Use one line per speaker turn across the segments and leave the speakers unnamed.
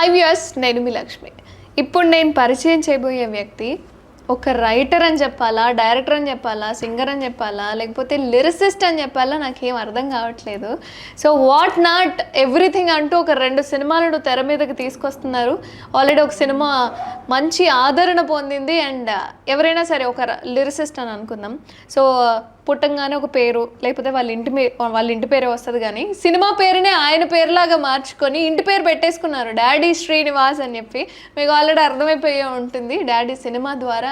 Hi viewers, నేను మీ లక్ష్మి. ఇప్పుడు నేను పరిచయం చేయబోయే వ్యక్తి ఒక రైటర్ అని చెప్పాలా, డైరెక్టర్ అని చెప్పాలా, సింగర్ అని చెప్పాలా, లేకపోతే లిరిసిస్ట్ అని చెప్పాలా, నాకేం అర్థం కావట్లేదు. సో వాట్ నాట్ ఎవ్రీథింగ్ అంటూ ఒక 2 సినిమాలను తెర మీదకి తీసుకొస్తున్నారు. ఆల్రెడీ ఒక సినిమా మంచి ఆదరణ పొందింది. అండ్ ఎవరైనా సరే ఒక లిరిసిస్ట్ అని అనుకుందాం. సో పుట్టంగానే ఒక పేరు, లేకపోతే వాళ్ళ ఇంటి పేరే వస్తుంది, కానీ సినిమా పేరునే ఆయన పేరులాగా మార్చుకొని ఇంటి పేరు పెట్టేసుకున్నారు, డాడీ శ్రీనివాస్ అని చెప్పి. మీకు ఆల్రెడీ అర్థమైపోయే ఉంటుంది. డాడీ సినిమా ద్వారా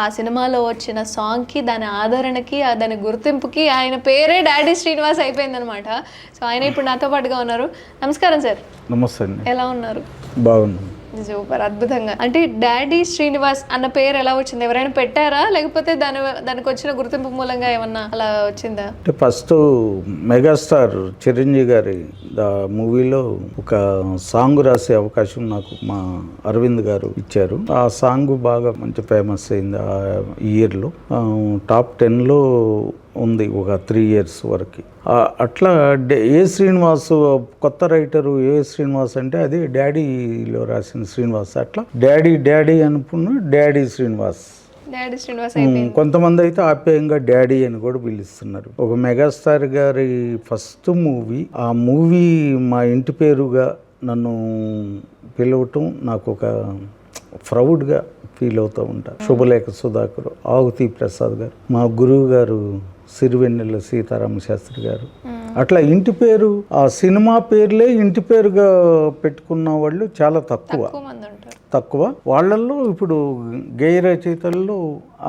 ఆ సినిమాలో వచ్చిన సాంగ్కి, దాని ఆదరణకి, దాని గుర్తింపుకి ఆయన పేరే డాడీ శ్రీనివాస్ అయిపోయిందనమాట. సో ఆయన ఇప్పుడు నాతో పాటుగా ఉన్నారు. నమస్కారం సార్.
నమస్తే అండి.
ఎలా ఉన్నారు?
బాగున్నాను.
సూపర్, అద్భుతంగా. అంటే డాడీ శ్రీనివాస్ అన్న పేరు ఎలా వచ్చింది? ఎవరైనా పెట్టారా, లేకపోతే దానికి వచ్చిన గుర్తింపు మూలంగా ఏమన్నా అలా వచ్చిందా?
అంటే ఫస్ట్ మెగాస్టార్ చిరంజీవి గారి మూవీలో ఒక సాంగ్ రాసే అవకాశం నాకు మా అరవింద్ గారు ఇచ్చారు. ఆ సాంగ్ బాగా మంచి ఫేమస్ అయింది. ఆ ఇయర్లో టాప్ 10లో ఉంది ఒక 3 years వరకు. అట్లా ఏ శ్రీనివాస్, కొత్త రైటరు ఏ శ్రీనివాస్ అంటే అది డాడీలో రాసిన శ్రీనివాస్. అట్లా డాడీ అనుకున్న డాడీ శ్రీనివాస్. కొంతమంది అయితే ఆప్యాయంగా డాడీ అని కూడా పిలుస్తున్నారు. ఒక మెగాస్టార్ గారి ఫస్ట్ మూవీ, ఆ మూవీ మా ఇంటి పేరుగా నన్ను పిలవటం నాకు ఒక ప్రౌడ్గా ఫీల్ అవుతూ ఉంటారు. శుభలేఖ సుధాకర్, ఆగుతి ప్రసాద్ గారు, మా గురువు గారు సిరివెన్నెల సీతారామ శాస్త్రి గారు. అట్లా ఇంటి పేరు, ఆ సినిమా పేర్లే ఇంటి పేరుగా పెట్టుకున్న వాళ్ళు చాలా తక్కువ. వాళ్ళల్లో ఇప్పుడు గేయ రచయితల్లో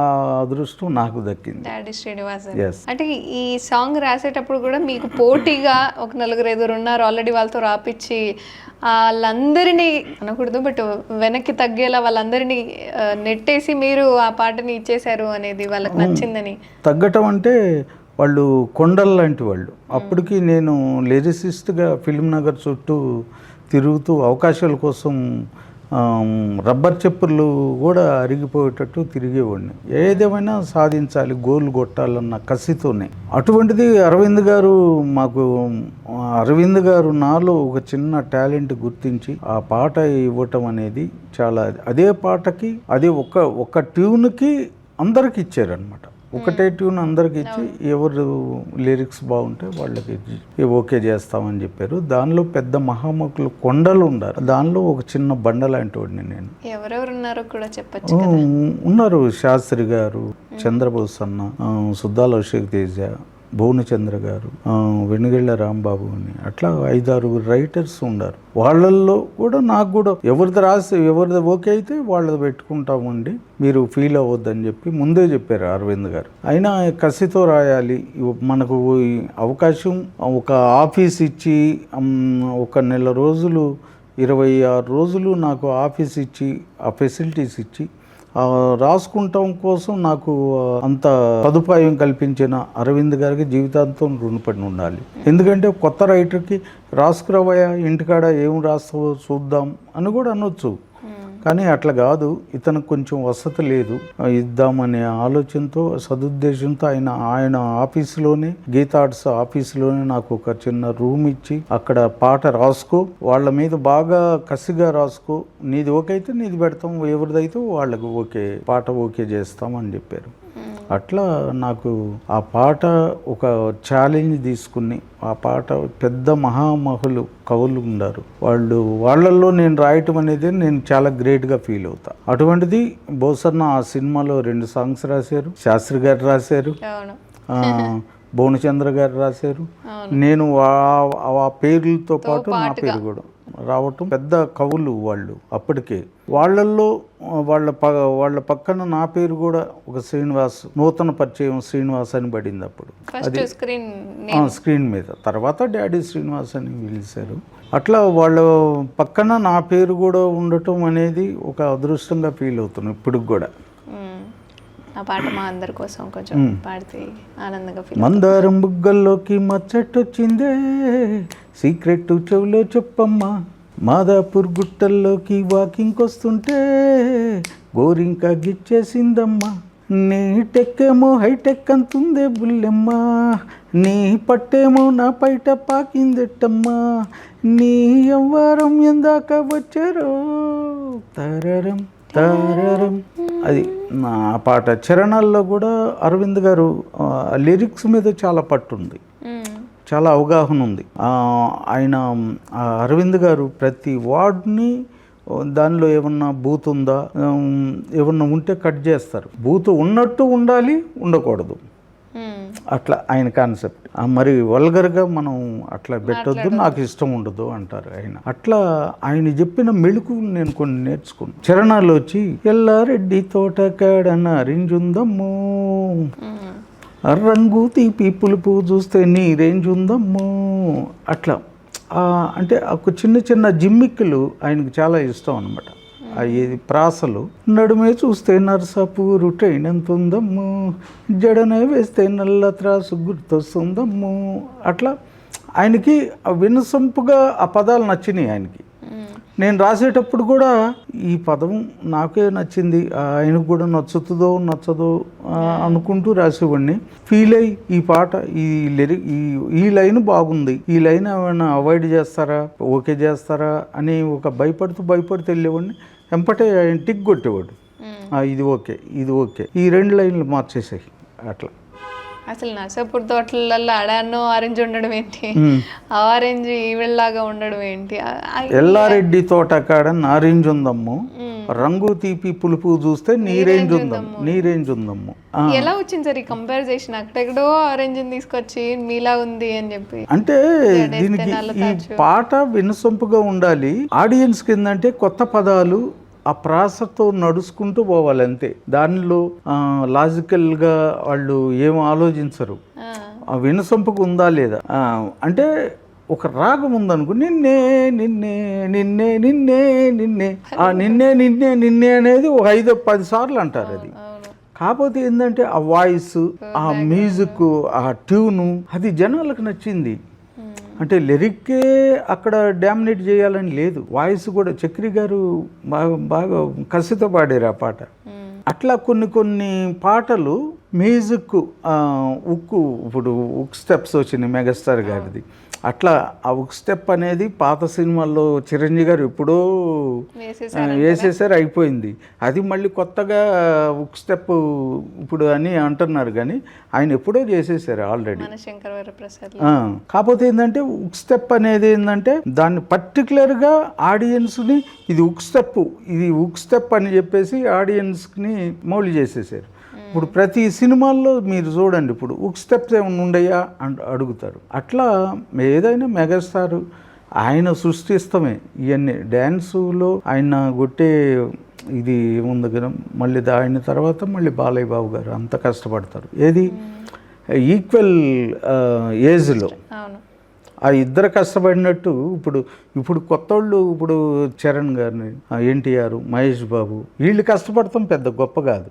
ఆ అదృష్టం నాకు దక్కింది.
డాడీ శ్రీనివాస్. అంటే ఈ సాంగ్ రాసేటప్పుడు కూడా మీకు పోటీగా ఒక 4-5 ఉన్నారు ఆల్రెడీ, వాళ్ళతో రాపిచ్చి వాళ్ళందరినీ అనకూడదు, బట్ వెనక్కి తగ్గేలా వాళ్ళందరినీ నెట్టేసి మీరు ఆ పాటని ఇచ్చేశారు అనేది వాళ్ళకి నచ్చిందని.
తగ్గటం అంటే వాళ్ళు కొండలు లాంటి వాళ్ళు. అప్పటికి నేను లిరిసిస్ట్గా ఫిల్మ్ నగర్ చుట్టూ తిరుగుతూ అవకాశాల కోసం రబ్బర్ చెప్పులు కూడా అరిగిపోయేటట్టు తిరిగేవాడిని. ఏదేమైనా సాధించాలి, గోల్ కొట్టాలన్న కసితోనే. అటువంటిది అరవింద్ గారు నాలో ఒక చిన్న టాలెంట్ గుర్తించి ఆ పాట ఇవ్వటం అనేది చాలా, అదే పాటకి అదే ఒక ట్యూన్కి అందరికి ఇచ్చారనమాట. ఒకటే ట్యూన్ అందరికి ఇచ్చి ఎవరు లిరిక్స్ బాగుంటే వాళ్ళకి ఓకే చేస్తామని చెప్పారు. దానిలో పెద్ద మహామకులు కొండలు ఉన్నారు, దానిలో ఒక చిన్న బండ లాంటి వాడిని నేను.
ఎవరెవరు ఉన్నారో కూడా చెప్పచ్చు.
ఉన్నారు శాస్త్రి గారు, చంద్రబోస్ అన్న, సుద్దాల అభిషేక్ తేజ, భువనచంద్ర గారు, వెనుగళ్ళ రాంబాబు అని, అట్లా 5-6 రైటర్స్ ఉన్నారు. వాళ్ళల్లో కూడా నాకు కూడా ఎవరిది ఓకే అయితే వాళ్ళది పెట్టుకుంటామండి, మీరు ఫీల్ అవ్వద్దని చెప్పి ముందే చెప్పారు అరవింద్ గారు. అయినా కసితో రాయాలి, మనకు అవకాశం ఒక ఆఫీస్ ఇచ్చి ఒక నెల రోజులు 26 రోజులు నాకు ఆఫీస్ ఇచ్చి ఆ ఫెసిలిటీస్ ఇచ్చి రాసుకుంటాం కోసం నాకు అంత సదుపాయం కల్పించిన అరవింద్ గారికి జీవితాంతం రుణపడి ఉండాలి. ఎందుకంటే కొత్త రైటర్కి రాసుకురావయా, ఇంటికాడ ఏం రాస్తావో చూద్దాం అని కూడా అనొచ్చు, కానీ అట్లా కాదు. ఇతనికి కొంచెం వసతి లేదు, ఇద్దామనే ఆలోచనతో, సదుద్దేశంతో ఆయన ఆఫీసులోనే, గీతా ఆర్ట్స్ ఆఫీసులోనే నాకు ఒక చిన్న రూమ్ ఇచ్చి అక్కడ పాట రాసుకో, వాళ్ళ మీద బాగా కసిగా రాసుకో, నీది ఓకే అయితే నీది పెడతాం, ఎవరిదైతే వాళ్ళకి ఓకే, పాట ఓకే చేస్తాం అని చెప్పారు. అట్లా నాకు ఆ పాట ఒక ఛాలెంజ్ తీసుకుని, ఆ పాట పెద్ద మహామహులు కవులు ఉన్నారు, వాళ్ళల్లో నేను రాయటం అనేది నేను చాలా గ్రేట్గా ఫీల్ అవుతా. అటువంటిది బోసన్న ఆ సినిమాలో 2 సాంగ్స్ రాశారు, శాస్త్రి గారు రాశారు, భువనచంద్ర గారు రాశారు. నేను ఆ పేర్లతో పాటు నా పేరు కూడా రావటం, పెద్ద కవులు వాళ్ళు అప్పటికే. వాళ్ళల్లో వాళ్ళ పక్కన నా పేరు కూడా ఒక శ్రీనివాస్, నూతన పరిచయం శ్రీనివాస్ అని పడింది అప్పుడు, అది స్క్రీన్ మీద. తర్వాత డాడీ శ్రీనివాస్ అని పిలిచారు. అట్లా వాళ్ళ పక్కన నా పేరు కూడా ఉండటం అనేది ఒక అదృష్టంగా ఫీల్ అవుతున్నాను ఇప్పుడు కూడా.
ఆ పాట మా అందరి కోసం కొంచెం పాడితే ఆనందంగా ఫీల్.
మందారం బుగ్గల్లోకి మచ్చట్టొచ్చిందే, సీక్రెట్ చెవులో చెప్పమ్మా, మాదాపూర్ గుట్టల్లోకి వాకింగ్ వస్తుంటే గోరింక గిచ్చేసిందమ్మా, నీ టెక్కేమో హైటెక్ అంతుందే బుల్లెమ్మ, నీ పట్టేమో నా పైట పాకిందెట్టమ్మా, నీ ఎవ్వరం ఎందాక వచ్చారో తరరం తరరం. అది నా పాట. చరణాల్లో కూడా అరవింద్ గారు లిరిక్స్ మీద చాలా పట్టుంది, చాలా అవగాహన ఉంది. ఆయన అరవింద్ గారు ప్రతి వర్డ్ని దానిలో ఏమన్నా బూత్ ఉందా, ఏమన్నా ఉంటే కట్ చేస్తారు. బూత్ ఉన్నట్టు ఉండాలి, ఉండకూడదు, అట్లా ఆయన కాన్సెప్ట్. మరి వల్గర్గా మనం అట్లా పెట్టొద్దు, నాకు ఇష్టం ఉండదు అంటారు ఆయన. అట్లా ఆయన చెప్పిన మెళుకులు నేను కొన్ని నేర్చుకున్నాను. చరణాలు వచ్చి ఎల్లారెడ్డి తోటకాడ నారింజుందమ్మో, రంగు తీపి పులుపు చూస్తే నీ రేంజ్ ఉందమ్మో, అట్లా అంటే ఒక చిన్న చిన్న జిమ్మిక్కులు ఆయనకు చాలా ఇష్టం అనమాట. ఏది ప్రాసలు. నడుమే చూస్తే నర్సాపూరు ట్రైన్ ఎంత ఉందమ్మో, జడనే వేస్తే నల్ల త్రాసు గుర్తొస్తుందమ్మో, అట్లా ఆయనకి వినసొంపుగా ఆ పదాలు నచ్చినాయి ఆయనకి. నేను రాసేటప్పుడు కూడా ఈ పదం నాకే నచ్చింది, ఆయనకు కూడా నచ్చుతుందో నచ్చదో అనుకుంటూ రాసేవాడిని. ఫీల్ అయ్యి ఈ పాట ఈ లైన్ బాగుంది, ఈ లైన్ ఏమైనా అవాయిడ్ చేస్తారా, ఓకే చేస్తారా అని ఒక భయపడుతూ వెళ్ళేవాడిని. ఎంపటే ఆయన టిక్ కొట్టేవాడు, ఇది ఓకే, ఇది ఓకే, ఈ 2 లైన్లు మార్చేసాయి. అట్లా
అసలు నర్సాపూర్ తోటలలో అడానో ఆరెంజ్ ఉండడం ఏంటి, ఆరెంజ్ ఈవిళ్ళలాగా ఉండడం ఏంటి,
ఎల్లారెడ్డి తోట కాడ నారేంజ్ ఉందమ్ము, రంగు తీపి పులుపు చూస్తే నీరేంజ్ ఉందమ్ము.
ఎలా వచ్చింది సార్ ఈ కంపారిజేషన్? అక్కడెక్కడో ఆరెంజ్ తీసుకొచ్చి మీలా ఉంది అని చెప్పి.
అంటే దీనికి ఈ పాట వినసొంపుగా ఉండాలి, ఆడియన్స్ కిందంటే కొత్త పదాలు ఆ ప్రాసతో నడుచుకుంటూ పోవాలి అంతే. దానిలో లాజికల్గా వాళ్ళు ఏం ఆలోచించరు. ఆ వినసొంపుకు ఉందా లేదా అంటే ఒక రాగం ఉందనుకో, నిన్నే నిన్నే నిన్నే నిన్నే నిన్నే, ఆ నిన్నే నిన్నే నిన్నే అనేది ఒక 5-10 సార్లు అంటారు. అది కాకపోతే ఏంటంటే ఆ వాయిస్, ఆ మ్యూజిక్, ఆ ట్యూను అది జనాలకు నచ్చింది. అంటే లిరిక్కే అక్కడ డామినేట్ చేయాలని లేదు, వాయిస్ కూడా. చక్రి గారు బాగా కసితో పాడారు ఆ పాట. అట్లా కొన్ని పాటలు మ్యూజిక్ ఉక్కు, ఇప్పుడు ఉక్ స్టెప్స్ వచ్చినాయి మెగాస్టార్ గారిది. అట్లా ఆ ఉక్ స్టెప్ అనేది పాత సినిమాల్లో చిరంజీవి గారు ఎప్పుడో వేసేసారు, అయిపోయింది. అది మళ్ళీ కొత్తగా ఉక్ స్టెప్ ఇప్పుడు అని అంటున్నారు, కానీ ఆయన ఎప్పుడో చేసేసారు ఆల్రెడీ. కాకపోతే ఏంటంటే ఉక్ స్టెప్ అనేది ఏంటంటే దాన్ని పర్టికులర్గా ఆడియన్స్ని ఇది ఉక్ స్టెప్ అని చెప్పేసి ఆడియన్స్ని మౌలి చేసేసారు. ఇప్పుడు ప్రతి సినిమాల్లో మీరు చూడండి, ఇప్పుడు ఉక్ స్టెప్స్ ఏమైనా ఉండయా అని అడుగుతారు. అట్లా ఏదైనా మెగాస్టార్ ఆయన సృష్టిస్తమే ఇవన్నీ. డ్యాన్సులో ఆయన కొట్టే ఇది ఏముంది కదా, మళ్ళీ ఆయన తర్వాత మళ్ళీ బాలయ్య బాబు గారు అంత కష్టపడతారు. ఏది ఈక్వల్ ఏజ్లో ఆ ఇద్దరు కష్టపడినట్టు ఇప్పుడు కొత్త వాళ్ళు, ఇప్పుడు చరణ్ గారిని, ఎన్టీఆర్, మహేష్ బాబు, వీళ్ళు కష్టపడతాం పెద్ద గొప్ప కాదు.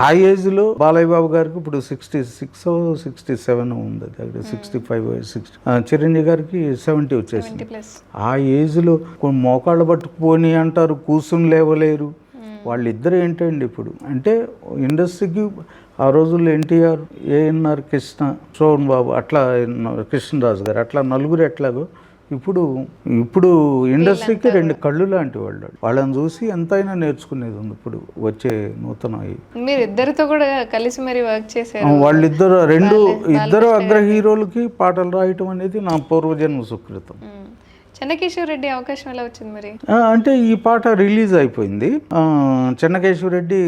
ఆ ఏజ్లో బాలయ్య బాబు గారికి ఇప్పుడు 66-67 ఉంది, దగ్గర 65-60. చిరంజీవి గారికి 70 వచ్చేసింది. ఆ ఏజ్లో కొన్ని మోకాళ్ళు పట్టుకుపోని అంటారు, కూర్చుని లేవలేరు. వాళ్ళిద్దరు ఏంటండి ఇప్పుడు అంటే ఇండస్ట్రీకి ఆ రోజుల్లో ఎన్టీఆర్, ఏఎన్ఆర్ కృష్ణ, సోహన్ బాబు, అట్లా కృష్ణరాజు గారు, అట్లా నలుగురు ఎట్లాగో ఇప్పుడు ఇండస్ట్రీకి 2 కళ్ళు లాంటి వాళ్ళని చూసి ఎంతైనా నేర్చుకునేది ఉంది. ఇప్పుడు వచ్చే నూతన
మీరు ఇద్దరితో కూడా కలిసి మరి వర్క్ చేశారు.
వాళ్ళిద్దరు ఇద్దరు అగ్ర హీరోలకి పాటలు రాయటం అనేది నా పూర్వజన్మ సుకృతం.
చెన్నకేశవ రెడ్డి అవకాశం ఎలా వచ్చింది మరి?
అంటే ఈ పాట రిలీజ్ అయిపోయింది. చెన్నకేశవ రెడ్డి,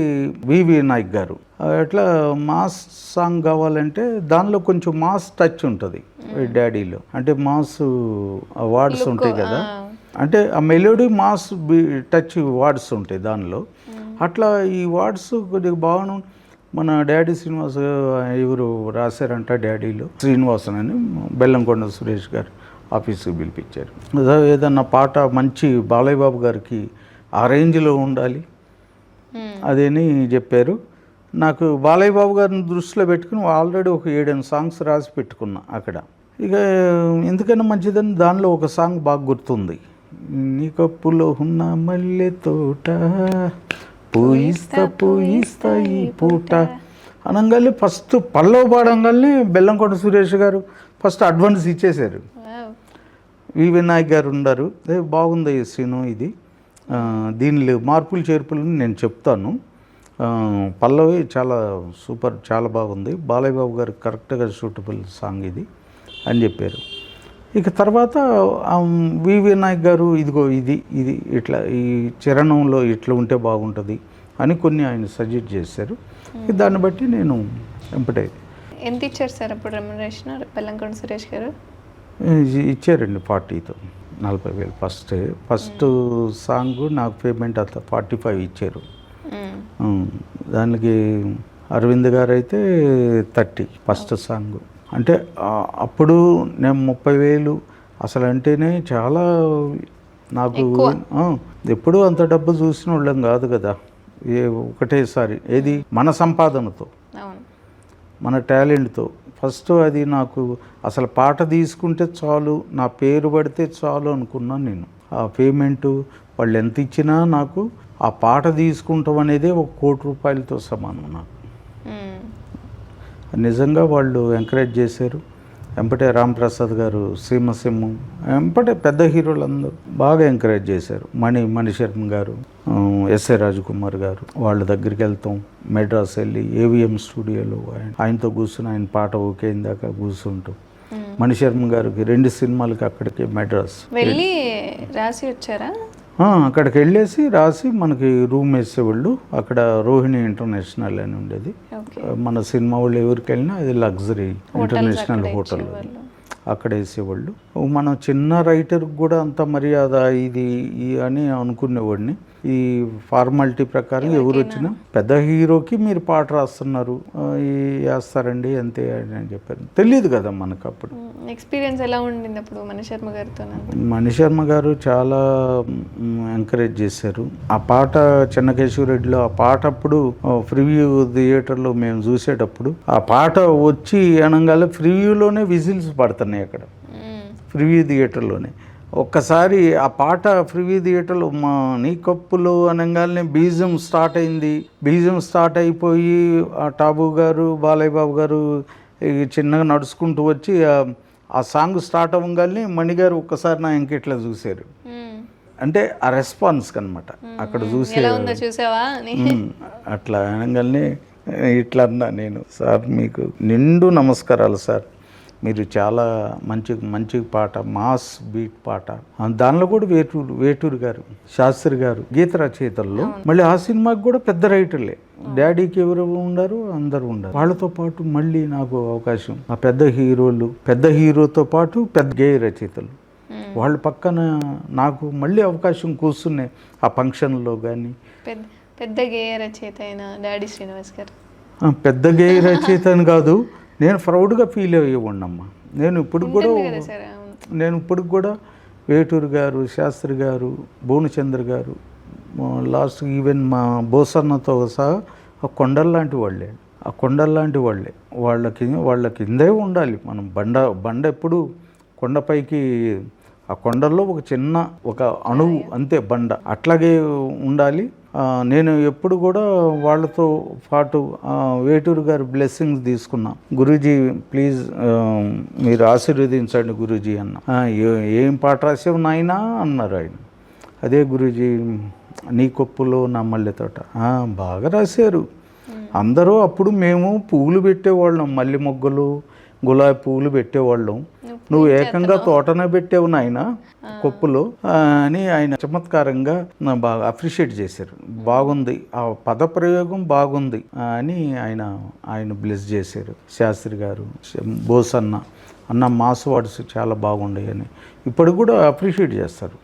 వివి నాయక్ గారు ఎట్లా మాస్ సాంగ్ కావాలంటే దానిలో కొంచెం మాస్ టచ్ ఉంటుంది డాడీలో. అంటే మాస్ వర్డ్స్ ఉంటాయి కదా, అంటే ఆ మెలోడీ మాస్ టచ్ వర్డ్స్ ఉంటాయి దానిలో. అట్లా ఈ వర్డ్స్ కొద్దిగా బాగా మన డాడీ శ్రీనివాస్ ఎవరు రాశారంట డాడీలో, శ్రీనివాసన్ అని బెల్లంకొండ సురేష్ గారు ఆఫీస్కి పిలిపించారు. ఏదన్నా పాట మంచి బాలయ్య బాబు గారికి ఆ రేంజ్లో ఉండాలి అదేని చెప్పారు. నాకు బాలయ్య బాబు గారిని దృష్టిలో పెట్టుకుని ఆల్రెడీ ఒక 7-8 సాంగ్స్ రాసి పెట్టుకున్నా అక్కడ. ఇక ఎందుకైనా మంచిదని దానిలో ఒక సాంగ్ బాగా గుర్తుంది. నీ కప్పులో ఉన్న మల్లె తోట పూయిస్తా ఈ పూట అనగానే ఫస్ట్ పల్లవి పాడంగానే బెల్లంకొండ సురేష్ గారు ఫస్ట్ అడ్వాన్స్ ఇచ్చేశారు.
Wow.
వి వినాయక్ గారు ఉన్నారు, బాగుంది ఈ సీను, ఇది దీనిలో మార్పులు చేర్పులు నేను చెప్తాను. పల్లవి చాలా సూపర్, చాలా బాగుంది, బాలయ్య బాబు గారు కరెక్ట్గా సూటబుల్ సాంగ్ ఇది అని చెప్పారు. ఇక తర్వాత వి వినాయక్ గారు ఇదిగో ఇది ఇది ఇట్లా ఈ చరణంలో ఇట్లా ఉంటే బాగుంటుంది అని కొన్ని ఆయన సజెస్ట్ చేశారు. దాన్ని బట్టి నేను ఎంపటే.
ఎంత ఇచ్చారు సార్ అప్పుడు రెమ్యునరేషన్ బెల్లంకొండ సురేష్ గారు?
ఇచ్చారండి 40తో 40,000 ఫస్ట్ సాంగ్ నాకు పేమెంట్ అంతా 45 ఇచ్చారు. దానికి అరవింద్ గారు అయితే 30 ఫస్ట్ సాంగ్. అంటే అప్పుడు నేను 30,000 అసలు అంటేనే చాలా నాకు ఎప్పుడూ అంత డబ్బు చూసిన వాళ్ళం కాదు కదా, ఒకటేసారి ఏది మన సంపాదనతో మన టాలెంట్తో. ఫస్ట్ అది నాకు అసలు పాట తీసుకుంటే చాలు, నా పేరు పడితే చాలు అనుకున్నాను నేను. ఆ పేమెంటు వాళ్ళు ఎంత ఇచ్చినా నాకు ఆ పాట తీసుకుంటాం అనేది 1 కోటి రూపాయలతో సమానం నాకు. నిజంగా వాళ్ళు ఎంకరేజ్ చేశారు. ఎంపటే రాంప్రసాద్ గారు, సీమసింహం, ఎంపటే పెద్ద హీరోలు అందరూ బాగా ఎంకరేజ్ చేశారు. మణిశర్మ గారు, ఎస్ఏ రాజకుమార్ గారు, వాళ్ళ దగ్గరికి వెళ్తాం, మెడ్రాస్ వెళ్ళి ఏవిఎం స్టూడియోలో ఆయనతో కూర్చుని ఆయన పాట ఓకే అయిందాక కూర్చుంటాం. మణిశర్మ గారికి 2 సినిమాలకి అక్కడికి మెడ్రాస్
వెళ్ళి రాసి వచ్చారా?
అక్కడికి వెళ్ళేసి రాసి మనకి రూమ్ వేసేవాళ్ళు. అక్కడ రోహిణి ఇంటర్నేషనల్ అని ఉండేది. మన సినిమా వాళ్ళు ఎవరికి వెళ్ళినా అది లగ్జరీ ఇంటర్నేషనల్ హోటల్, అక్కడ వేసేవాళ్ళు. మనం చిన్న రైటర్కి కూడా అంత మర్యాద ఇది అని అనుకునేవాడిని. ఈ ఫార్మాలిటీ ప్రకారం ఎవరు వచ్చినా పెద్ద హీరోకి మీరు పాట రాస్తున్నారు వేస్తారండి అంతే అని చెప్పారు. తెలియదు కదా మనకు అప్పుడు.
ఎక్స్పీరియన్స్ ఎలా ఉండింది అప్పుడు మణిశర్మ గారితో?
మణిశర్మ గారు చాలా ఎంకరేజ్ చేశారు. ఆ పాట చెన్నకేశ్వరరెడ్డిలో ఆ పాట అప్పుడు ప్రివ్యూ థియేటర్లో మేము చూసేటప్పుడు ఆ పాట వచ్చి అనగానే ప్రివ్యూలోనే విజిల్స్ పడుతున్నాయి అక్కడ ప్రివ్యూ థియేటర్లోనే. ఒక్కసారి ఆ పాట ప్రివ్యూ థియేటర్లో మా నీ కప్పులో అనగానే బీజం స్టార్ట్ అయింది. బీజం స్టార్ట్ అయిపోయి ఆ టాబు గారు, బాలయ్య బాబు గారు చిన్నగా నడుచుకుంటూ వచ్చి ఆ సాంగ్ స్టార్ట్ అవ్వగానే మణిగారు ఒక్కసారి నా ఇంకెట్లా చూశారు. అంటే ఆ రెస్పాన్స్ కనమాట అక్కడ చూసే అట్లా అనగానే ఇట్లా అన్నా నేను, సార్ మీకు నిండు నమస్కారాలు సార్, మీరు చాలా మంచి పాట, మాస్ బీట్ పాట. దానిలో కూడా వేటూరు గారు, శాస్త్రి గారు గీత రచయితల్లో. మళ్ళీ ఆ సినిమాకి కూడా పెద్ద రైటర్లే, డాడీకి ఎవరు ఉండరు, అందరూ ఉండరు. వాళ్ళతో పాటు మళ్ళీ నాకు అవకాశం, ఆ పెద్ద హీరోలు, పెద్ద హీరోతో పాటు పెద్ద గేయ రచయితలు వాళ్ళ పక్కన నాకు మళ్ళీ అవకాశం కూర్చున్నాయి ఆ ఫంక్షన్లో. కానీ
పెద్ద గేయ రచయిత అయిన డాడీ శ్రీనివాస్ గారు, పెద్ద
గేయ రచయిత అని కాదు, నేను ప్రౌడ్గా ఫీల్ అయ్యేవాడినమ్మా. నేను ఇప్పుడు కూడా వేటూరు గారు, శాస్త్రి గారు, భువనచంద్ర గారు, లాస్ట్ ఈవెన్ మా బోసన్నతో సహా ఆ కొండల్లాంటి వాళ్ళే, ఆ కొండల్లాంటి వాళ్ళే. వాళ్ళ కిందే ఉండాలి మనం. బండ ఎప్పుడు కొండపైకి, ఆ కొండల్లో ఒక అణువు అంతే బండ, అట్లాగే ఉండాలి. నేను ఎప్పుడు కూడా వాళ్ళతో పాటు వేటూరు గారు బ్లెస్సింగ్స్ తీసుకున్నా. గురూజీ ప్లీజ్ మీరు ఆశీర్వదించండి గురూజీ అన్న. ఏం పాట రాసావు నాయనా అన్నారు ఆయన. అదే గురూజీ నీ కొప్పులో నా మల్లె తోట, బాగా రాశారు అందరూ. అప్పుడు మేము పువ్వులు పెట్టేవాళ్ళం, మల్లె మొగ్గలు, గులాబీ పువ్వులు పెట్టేవాళ్ళం. నువ్వు ఏకంగా తోటనే పెట్టావు నాయన కొప్పులో అని ఆయన చమత్కారంగా బాగా అప్రిషియేట్ చేశారు. బాగుంది, ఆ పదప్రయోగం బాగుంది అని ఆయన బ్లెస్ చేశారు. శాస్త్రి గారు, బోసన్న అన్న మాస్ వర్డ్స్ చాలా బాగుండాయి అని ఇప్పుడు కూడా అప్రిషియేట్ చేస్తారు.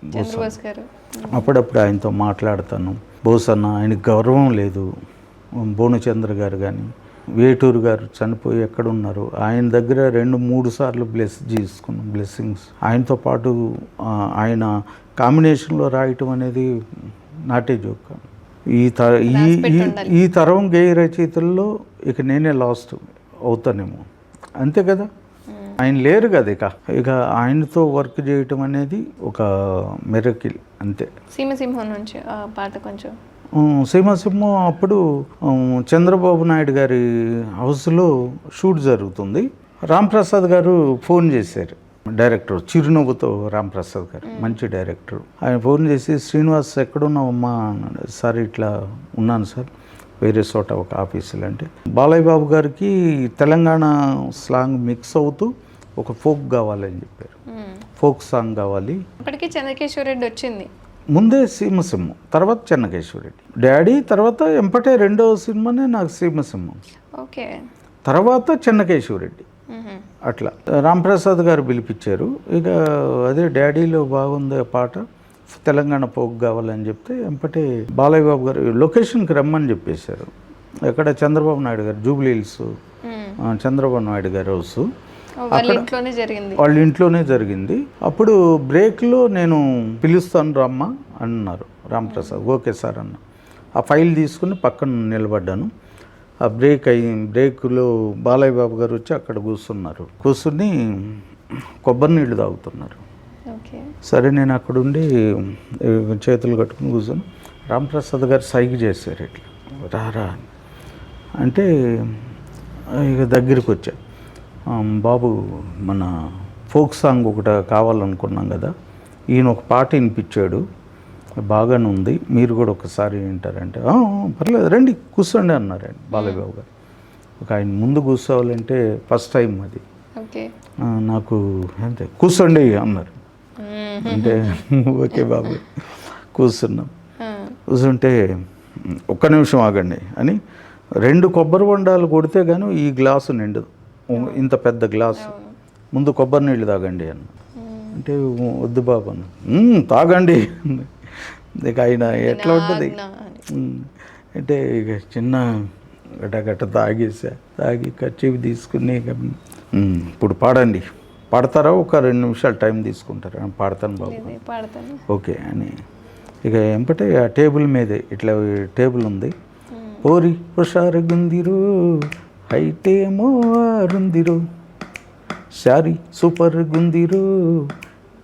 అప్పుడప్పుడు ఆయనతో మాట్లాడతాను. బోసన్న ఆయనకు గౌరవం లేదు. భువనచంద్ర గారు కానీ, వేటూరు గారు చనిపోయి ఎక్కడున్నారు, ఆయన దగ్గర 2-3 సార్లు చేసుకున్నాం బ్లెస్సింగ్స్. ఆయనతో పాటు ఆయన కాంబినేషన్లో రాయటం అనేది నాటే జోక్. ఈ తరం గేయ రచయితల్లో ఇక నేనే లాస్ట్ అవుతానేమో, అంతే కదా. ఆయన లేరు కదా ఇక ఆయనతో వర్క్ చేయటం అనేది ఒక మిరకిల్ అంతే.
సీమసింహం నుంచి పాట కొంచెం
సీమసింహం అప్పుడు చంద్రబాబు నాయుడు గారి హౌస్లో షూట్ జరుగుతుంది. రాంప్రసాద్ గారు ఫోన్ చేశారు, డైరెక్టర్ చిరునవ్వుతో రాంప్రసాద్ గారు, మంచి డైరెక్టర్. ఆయన ఫోన్ చేసి శ్రీనివాస్ ఎక్కడున్నావమ్మా అన్నాడు. సార్ ఇట్లా ఉన్నాను సార్ వేరే చోట ఒక ఆఫీసులో. అంటే బాలయ్య బాబు గారికి తెలంగాణ స్లాంగ్ మిక్స్ అవుతూ ఒక ఫోక్ కావాలని చెప్పారు, ఫోక్ సాంగ్ కావాలి.
అప్పటికి చంద్రకేశ్వర రెడ్డి వచ్చింది,
ముందే సీమసింహం, తర్వాత చెన్నకేశ్వరరెడ్డి. డాడీ తర్వాత ఎంపటే రెండవ సినిమానే నాకు సీమసింహం,
ఓకే, తర్వాత
చెన్నకేశ్వరరెడ్డి. అట్లా రాంప్రసాద్ గారు పిలిపించారు. ఇక అదే డాడీలో బాగుంది ఆ పాట, తెలంగాణ పోక్ కావాలని చెప్తే ఎంపటే బాలయ్య బాబు గారు లొకేషన్కి రమ్మని చెప్పేశారు. ఎక్కడ చంద్రబాబు నాయుడు గారు జూబ్లీ హిల్స్, చంద్రబాబు నాయుడు గారు హౌస్, వాళ్ళ ఇంట్లోనే జరిగింది. అప్పుడు బ్రేక్లో నేను పిలుస్తాను రమ్మ అన్నారు రాంప్రసాద్. ఓకే సార్ అన్న. ఆ ఫైల్ తీసుకుని పక్కన నిలబడ్డాను. ఆ బ్రేక్లో బాలయ్య బాబు గారు వచ్చి అక్కడ కూర్చుని కొబ్బరి నీళ్ళు తాగుతున్నారు. సరే నేను అక్కడుండి చేతులు కట్టుకుని కూర్చొని రాంప్రసాద్ గారు సైగ చేశారు, ఇట్లా రారా అంటే ఇక దగ్గరికి వచ్చా. బాబు మన ఫోక్ సాంగ్ ఒకటి కావాలనుకున్నాం కదా, ఈయన ఒక పాట వినిపించాడు బాగానే ఉంది, మీరు కూడా ఒకసారి వింటారంటే పర్లేదు రండి కూర్చోండి అన్నారండి బాలయ్య బాబు గారు. ఒక ఆయన ముందు కూర్చోవాలంటే ఫస్ట్ టైం అది. నాకు అంతే కూర్చోండి అన్నారు. అంటే ఓకే బాబు కూర్చున్నాం. కూర్చుంటే ఒక్క నిమిషం ఆగండి అని 2 కొబ్బరి బొండాలు కొడితే కానీ ఈ గ్లాసు నిండదు, ఇంత పెద్ద గ్లాసు, ముందు కొబ్బరి నీళ్ళు తాగండి అన్న. అంటే వద్దు బాబు అన్న. తాగండి. ఇక ఆయన ఎట్లా ఉంటుంది అంటే ఇక చిన్న గట్ట తాగి కర్చీఫ్ తీసుకుని ఇక ఇప్పుడు పాడండి, పాడతారా ఒక 2 నిమిషాలు టైం తీసుకుంటారా? పాడతాను బాబు. ఓకే అని ఇక ఎంపటే ఆ టేబుల్ మీదే ఇట్లా టేబుల్ ఉంది. పోరి హుషారుగుందిరు, హైటేమో ఆరుందిరు, శారీ సూపర్ గుందిరు,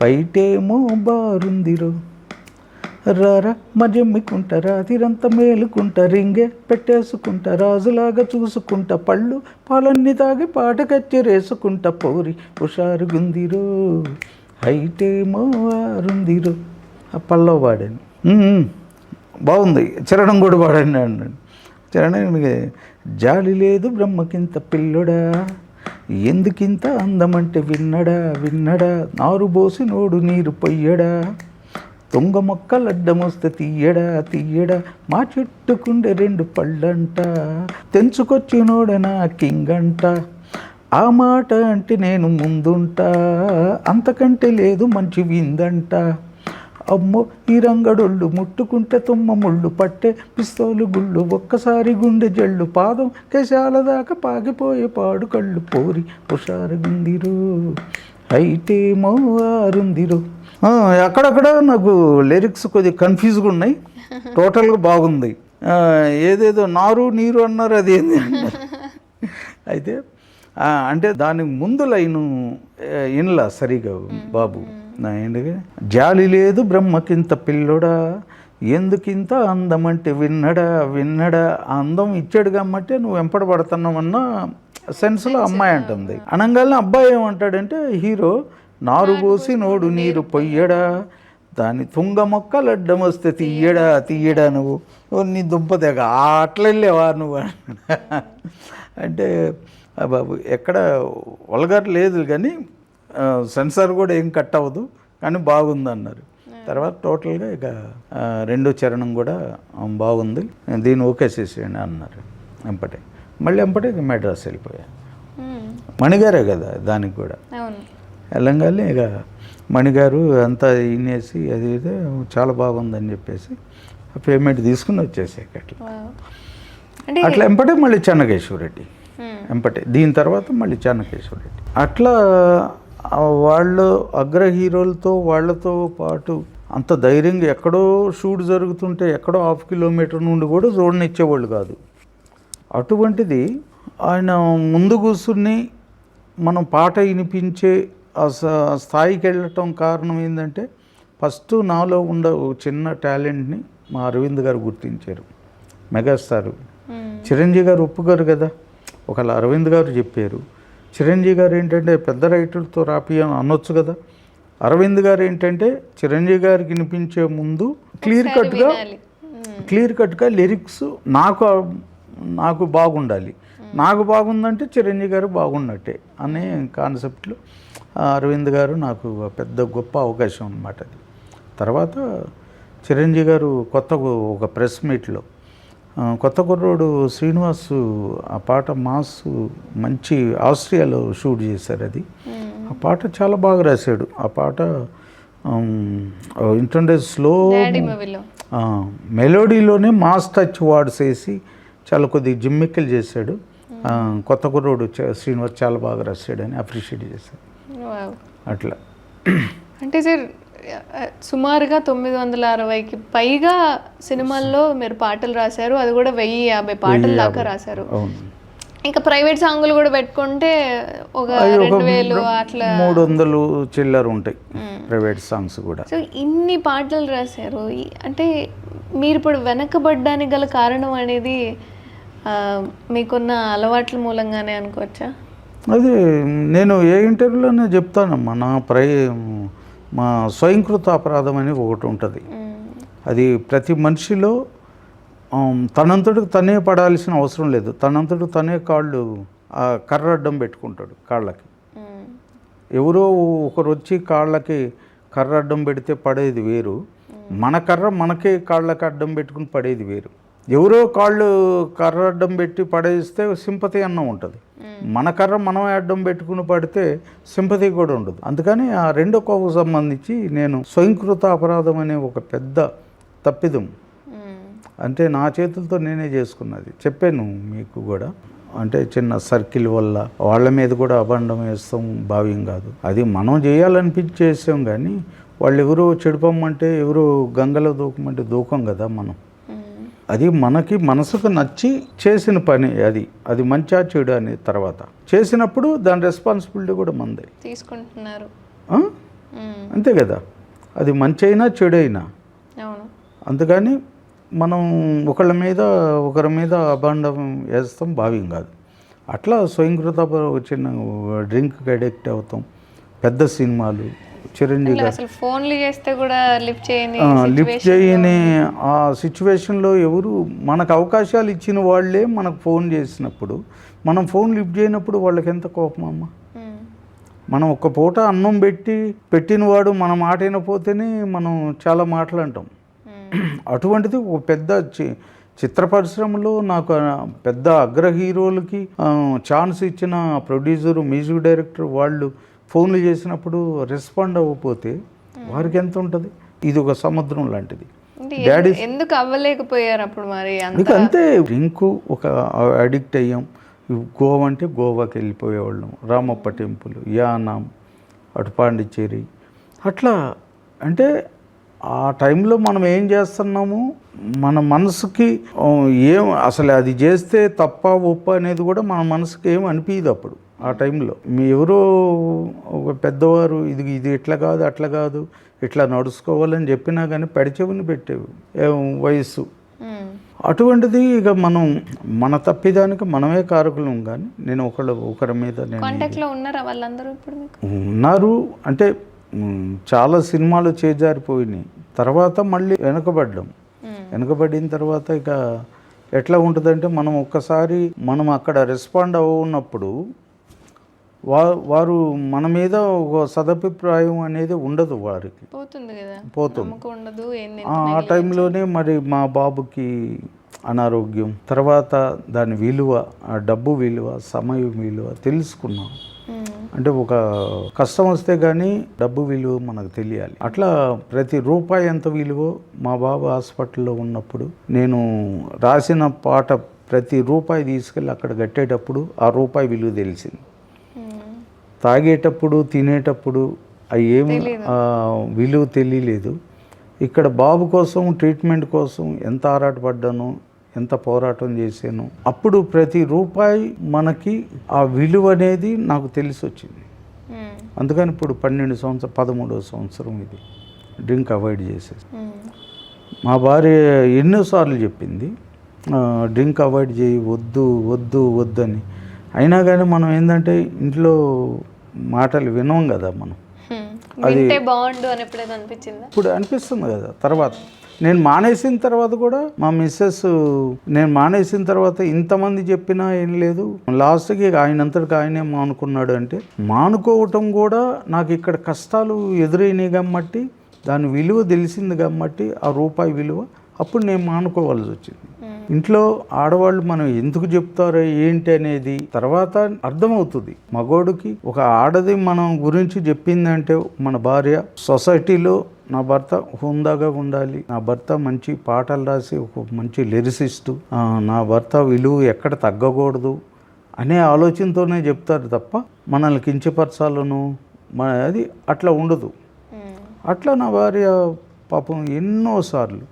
బయటేమో బారుందిరు, రారా మజమ్మికుంటా రాతిరంతా మేలుకుంటా, రింగే పెట్టేసుకుంటా రాజులాగా చూసుకుంటా, పళ్ళు పాలన్నీ తాగి పాట కచ్చెరేసుకుంటా, పోరి హుషారుగుందిరు, హైటేమో ఆరుందిరు. ఆ పల్లో పాడాను. బాగుంది. చరణం కూడా పాడాను అన్నాడు. చరణానికి జాలి లేదు బ్రహ్మకింత పిల్లడా, ఎందుకింత అందమంటే విన్నడా, నారు పోసి నోడు నీరు పొయ్యడా, తుంగ మొక్కలడ్డమొస్తే తీయడా, మా చెట్టుకుండే 2 పళ్ళంట, తెంచుకొచ్చినోడ నా కింగంట, ఆ మాట అంటే నేను ముందుంటా, అంతకంటే లేదు మంచి విందంట, అమ్మో ఈ రంగడొళ్ళు ముట్టుకుంటే తుమ్మ ముళ్ళు పట్టే పిస్తోలు గుళ్ళు, ఒక్కసారి గుండె జళ్ళు, పాదం కేశాల దాకా పాగిపోయే పాడు కళ్ళు, పోరి హుషారుగుందిరు, హైటేమో ఆరుందిరు. అక్కడక్కడ నాకు లిరిక్స్ కొద్దిగా కన్ఫ్యూజ్గా ఉన్నాయి, టోటల్గా బాగుంది. ఏదేదో నారు నీరు అన్నారు, అది ఏంది అన్నారు. అయితే అంటే దానికి ముందు లైను ఇన్లా సరిగా బాబు ఏంటి, జాలి లేదు బ్రహ్మకింత పిల్లడా, ఎందుకింత అందమంటే విన్నడా, అందం ఇచ్చాడు కాబట్టి నువ్వు వెంపడబడుతున్నావన్న సెన్స్లో అమ్మాయి అంటుంది. అనగానే అబ్బాయి ఏమంటాడంటే హీరో, నారు పోసి నోడు నీరు పొయ్యడా, దాని తుంగ మొక్కలు అడ్డం వస్తే తీయడా నువ్వు నీ దుంప తెగ అట్లా వెళ్ళేవా నువ్వు అంటే బాబు ఎక్కడ వల్గర్ లేదు కానీ సెన్సార్ కూడా ఏం కట్ అవ్వదు కానీ బాగుంది అన్నారు. తర్వాత టోటల్గా ఇక 2 చరణం కూడా బాగుంది, దీన్ని ఓకే చేసేయండి అన్నారు. ఎంపటే ఇక మెడ్రాస్ వెళ్ళిపోయా. మణిగారే కదా దానికి కూడా వెళ్ళంగానే ఇక మణిగారు అంతా ఇనేసి అది చాలా బాగుందని చెప్పేసి పేమెంట్ తీసుకుని వచ్చేసాక అట్లా ఎంపటే మళ్ళీ చెన్నకేశ్వరరెడ్డి, దీని తర్వాత మళ్ళీ చెన్నకేశ్వరరెడ్డి. అట్లా వాళ్ళు అగ్ర హీరోలతో వాళ్ళతో పాటు అంత ధైర్యంగా ఎక్కడో షూట్ జరుగుతుంటే ఎక్కడో 1/2 కిలోమీటర్ నుండి కూడా చూడనిచ్చేవాళ్ళు కాదు. అటువంటిది ఆయన ముందు కూర్చుని మనం పాట వినిపించే ఆ స్థాయికి వెళ్ళటం కారణం ఏంటంటే ఫస్ట్ నాలో ఉండే చిన్న టాలెంట్ని మా అరవింద్ గారు గుర్తించారు, మెగాస్టార్. చిరంజీవి గారు ఒప్పుకోరు కదా, ఒకవేళ అరవింద్ గారు చెప్పారు. చిరంజీవి గారు ఏంటంటే పెద్ద రైటర్తో రాపి అనొచ్చు కదా. అరవింద్ గారు ఏంటంటే చిరంజీవి గారికి వినిపించే ముందు క్లియర్ కట్గా లిరిక్స్ నాకు బాగుండాలి, నాకు బాగుందంటే చిరంజీవి గారు బాగున్నట్టే అనే కాన్సెప్ట్లో అరవింద్ గారు నాకు పెద్ద గొప్ప అవకాశం అన్నమాట అది. తర్వాత చిరంజీవి గారు ఒక ప్రెస్ మీట్లో కొత్త కుర్రోడు శ్రీనివాస్ ఆ పాట మాస్ మంచి ఆస్ట్రియాలో షూట్ చేశారు. అది ఆ పాట చాలా బాగా రాశాడు. ఆ పాట ఏంటంటే స్లో మెలోడీలోనే మాస్ టచ్ వర్డ్స్ వేసి చాలా కొద్దిగా జిమ్మిక్కలు చేశాడు. కొత్త కుర్రోడు శ్రీనివాస్ చాలా బాగా రాశాడని అప్రిషియేట్ చేశాడు. అట్లా
అంటే సార్ సుమారుగా 960కి పైగా సినిమాల్లో మీరు పాటలు రాశారు, అది కూడా 1050 పాటల దాకా రాశారు. ఇంకా ప్రైవేట్ సాంగులు కూడా పెట్టుకుంటే ఒక 2000 అట్లా
300 చిల్లర ఉంటాయి ప్రైవేట్ సాంగ్స్ కూడా.
సో ఇన్ని పాటలు రాశారు, అంటే మీరు ఇప్పుడు వెనకబడ్డానికి గల కారణం అనేది మీకున్న అలవాట్ల మూలంగానే అనుకోవచ్చా?
అదే నేను ఏ ఇంటర్వ్యూలోనే చెప్తానమ్మా, మా స్వయంకృత అపరాధం అని ఒకటి ఉంటుంది. అది ప్రతి మనిషిలో తనంతటికి తనే పడాల్సిన అవసరం లేదు. తనంతటికి తనే కాళ్ళు కర్ర అడ్డం పెట్టుకుంటాడు కాళ్ళకి. ఎవరో ఒకరు వచ్చి కాళ్ళకి కర్ర అడ్డం పెడితే పడేది వేరు, మన కర్ర మనకే కాళ్ళకి అడ్డం పెట్టుకుని పడేది వేరు. ఎవరో కాళ్ళు కర్ర అడ్డం పెట్టి పడేస్తే సింపతి అన్న ఉంటుంది, మన కర్ర మనమే అడ్డం పెట్టుకుని పడితే సింపతి కూడా ఉండదు. అందుకని ఆ రెండో కోవకు సంబంధించి నేను స్వయంకృత అపరాధం అనే ఒక పెద్ద తప్పిదం అంటే నా చేతులతో నేనే చేసుకున్నది. చెప్పాను మీకు కూడా, అంటే చిన్న సర్కిల్ వల్ల వాళ్ళ మీద కూడా అబండం వేస్తాం భావ్యం కాదు. అది మనం చేయాలనిపించి చేసాం, కానీ వాళ్ళు ఎవరో చెడిపోమంటే ఎవరో గంగలో దూకమంటే దూకం కదా మనం. అది మనకి మనసుకు నచ్చి చేసిన పని, అది మంచా చెడు అని తర్వాత చేసినప్పుడు దాని రెస్పాన్సిబిలిటీ కూడా మనదే
తీసుకుంటున్నారు.
అంతే కదా, అది మంచి అయినా చెడు అయినా. అందుకని మనం ఒకరి మీద అబాండం వేస్తాం భావ్యం కాదు. అట్లా స్వయంకృత చిన్న డ్రింక్కి అడిక్ట్ అవుతాం. పెద్ద సినిమాలు చిరంజీవి గారు
ఫోన్లు చేస్తే కూడా లిఫ్ట్
చేయని ఆ సిచ్యువేషన్లో ఎవరు మనకు అవకాశాలు ఇచ్చిన వాళ్ళే మనకు ఫోన్ చేసినప్పుడు మనం ఫోన్ లిఫ్ట్ చేయనప్పుడు వాళ్ళకి ఎంత కోపం అమ్మ. మనం ఒక్క పూట అన్నం పెట్టినవాడు మన మాట అయినపోతేనే మనం చాలా మాటలు అంటాం. అటువంటిది ఒక పెద్ద చిత్ర పరిశ్రమలో నాకు పెద్ద అగ్ర హీరోలకి ఛాన్స్ ఇచ్చిన ప్రొడ్యూసరు, మ్యూజిక్ డైరెక్టర్ వాళ్ళు ఫోన్లు చేసినప్పుడు రెస్పాండ్ అవ్వకపోతే వారికి ఎంత ఉంటుంది. ఇది ఒక సముద్రం లాంటిది.
డాడీ ఎందుకు అవ్వలేకపోయారు అప్పుడు మరి?
అంతే, డ్రింకు ఒక అడిక్ట్ అయ్యాం. గోవా అంటే గోవాకి వెళ్ళిపోయేవాళ్ళం, రామప్ప టెంపుల్, యానాం, అటు పాండిచ్చేరి. అట్లా అంటే ఆ టైంలో మనం ఏం చేస్తున్నాము, మన మనసుకి అసలు అది చేస్తే తప్ప ఒప్ప అనేది కూడా మన మనసుకి ఏం అనిపించదు అప్పుడు. ఆ టైంలో ఎవరో ఒక పెద్దవారు ఇది ఇట్లా కాదు అట్లా కాదు ఇట్లా నడుచుకోవాలని చెప్పినా కానీ పెడిచెవిని పెట్టేవి వయస్సు. అటువంటిది ఇక మన తప్పిదానికి మనమే కారకులం. కానీ నేను ఒకరి మీద ఉన్నారు అంటే చాలా సినిమాలు చేజారిపోయినాయి. తర్వాత మళ్ళీ వెనకబడిన తర్వాత ఇక ఎట్లా ఉంటుందంటే మనం ఒక్కసారి అక్కడ రెస్పాండ్ అవ్వనప్పుడు వారు మన మీద ఒక సదభిప్రాయం అనేది ఉండదు, వారికి పోతుంది. ఆ టైంలోనే మరి మా బాబుకి అనారోగ్యం, తర్వాత దాని విలువ, ఆ డబ్బు విలువ, సమయం విలువ తెలుసుకున్నాం. అంటే ఒక కష్టం వస్తే కానీ డబ్బు విలువ మనకు తెలియాలి. అట్లా ప్రతి రూపాయి ఎంత విలువో మా బాబు హాస్పిటల్లో ఉన్నప్పుడు నేను రాసిన పాట ప్రతి రూపాయి తీసుకెళ్ళి అక్కడ కట్టేటప్పుడు ఆ రూపాయి విలువ తెలిసింది. తాగేటప్పుడు తినేటప్పుడు ఏమి విలువ తెలియలేదు. ఇక్కడ బాబు కోసం ట్రీట్మెంట్ కోసం ఎంత ఆరాటపడ్డానో, ఎంత పోరాటం చేశాను. అప్పుడు ప్రతి రూపాయి మనకి ఆ విలువ అనేది నాకు తెలిసి వచ్చింది. అందుకని ఇప్పుడు 13వ సంవత్సరం ఇది డ్రింక్ అవాయిడ్ చేసేసి మా భార్య ఎన్నోసార్లు చెప్పింది డ్రింక్ అవాయిడ్ చేయి, వద్దు వద్దు వద్దని. అయినా కానీ మనం ఏంటంటే ఇంట్లో మాటలు వినం కదా మనం.
వింటే బాగుండు అని ఎప్పుడైనా అనిపించిందా?
ఇప్పుడు అనిపిస్తుంది కదా. తర్వాత నేను మానేసిన తర్వాత కూడా మా మిస్సెస్, నేను మానేసిన తర్వాత ఇంతమంది చెప్పినా ఏం లేదు, లాస్ట్కి ఆయనంతటికి ఆయనే మానుకున్నాడు. అంటే మానుకోవటం కూడా నాకు ఇక్కడ కష్టాలు ఎదురైనాయి కాబట్టి, దాని విలువ తెలిసింది కాబట్టి, ఆ రూపాయి విలువ, అప్పుడు నేను మానుకోవాల్సి వచ్చింది. ఇంట్లో ఆడవాళ్ళు మనం ఎందుకు చెప్తారో ఏంటి అనేది తర్వాత అర్థమవుతుంది. మగోడికి ఒక ఆడది మనం గురించి చెప్పిందంటే, మన భార్య సొసైటీలో నా భర్త హుందాగా ఉండాలి, నా భర్త మంచి పాటలు రాసి ఒక మంచి లిరిసిస్టు, నా భర్త విలువ ఎక్కడ తగ్గకూడదు అనే ఆలోచనతోనే చెప్తారు తప్ప మనల్ని కించపరచాలను అది అట్లా ఉండదు. అట్లా నా భార్య పాపం ఎన్నోసార్లు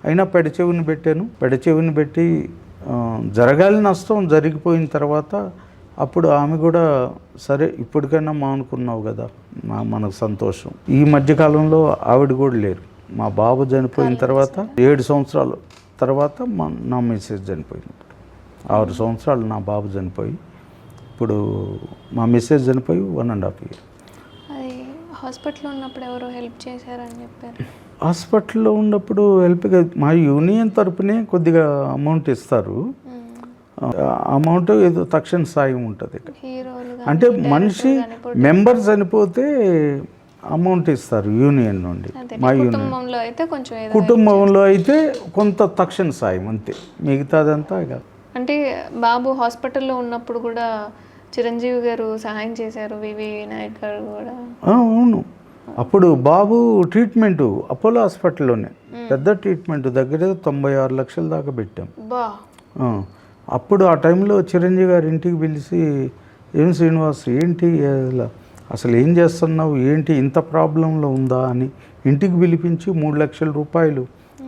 అయినా పెడచెవిని పెట్టాను. పెడచెవిని పెట్టి జరగాలి నష్టం జరిగిపోయిన తర్వాత అప్పుడు ఆమె కూడా సరే ఇప్పటికైనా మానుకున్నావు కదా, మనకు సంతోషం. ఈ మధ్యకాలంలో ఆవిడ కూడా లేరు. మా బాబు చనిపోయిన తర్వాత 7 సంవత్సరాల తర్వాత నా మిస్సెస్ చనిపోయింది. 6 సంవత్సరాలు నా బాబు చనిపోయి, ఇప్పుడు మా మిస్సెస్ చనిపోయి 1.5 years.
అది హాస్పిటల్లో ఉన్నప్పుడు ఎవరో హెల్ప్ చేశారని చెప్పారు.
హాస్పిటల్లో ఉన్నప్పుడు హెల్ప్గా మా యూనియన్ తరపునే కొద్దిగా అమౌంట్ ఇస్తారు. అమౌంట్ ఏదో తక్షణ సాయం ఉంటుంది. అంటే మనిషి మెంబర్ చనిపోతే అమౌంట్ ఇస్తారు యూనియన్ నుండి. మా యూనియన్ కుటుంబంలో అయితే కొంత తక్షణ సాయం అంతే, మిగతాదంతా ఇక.
అంటే బాబు హాస్పిటల్లో ఉన్నప్పుడు కూడా చిరంజీవి గారు సహాయం చేశారు, వివి వినాయక్ గారు కూడా.
అవును, అప్పుడు బాబు ట్రీట్మెంటు అపోలో హాస్పిటల్లోనే పెద్ద ట్రీట్మెంట్, దగ్గర 96 లక్షల దాకా పెట్టాం. అప్పుడు ఆ టైంలో చిరంజీవి గారి ఇంటికి పిలిచి, ఏం శ్రీనివాస్ ఏంటి అసలు ఏం చేస్తున్నావు ఏంటి, ఇంత ప్రాబ్లంలో ఉందా అని ఇంటికి పిలిపించి 3 లక్షల రూపాయలు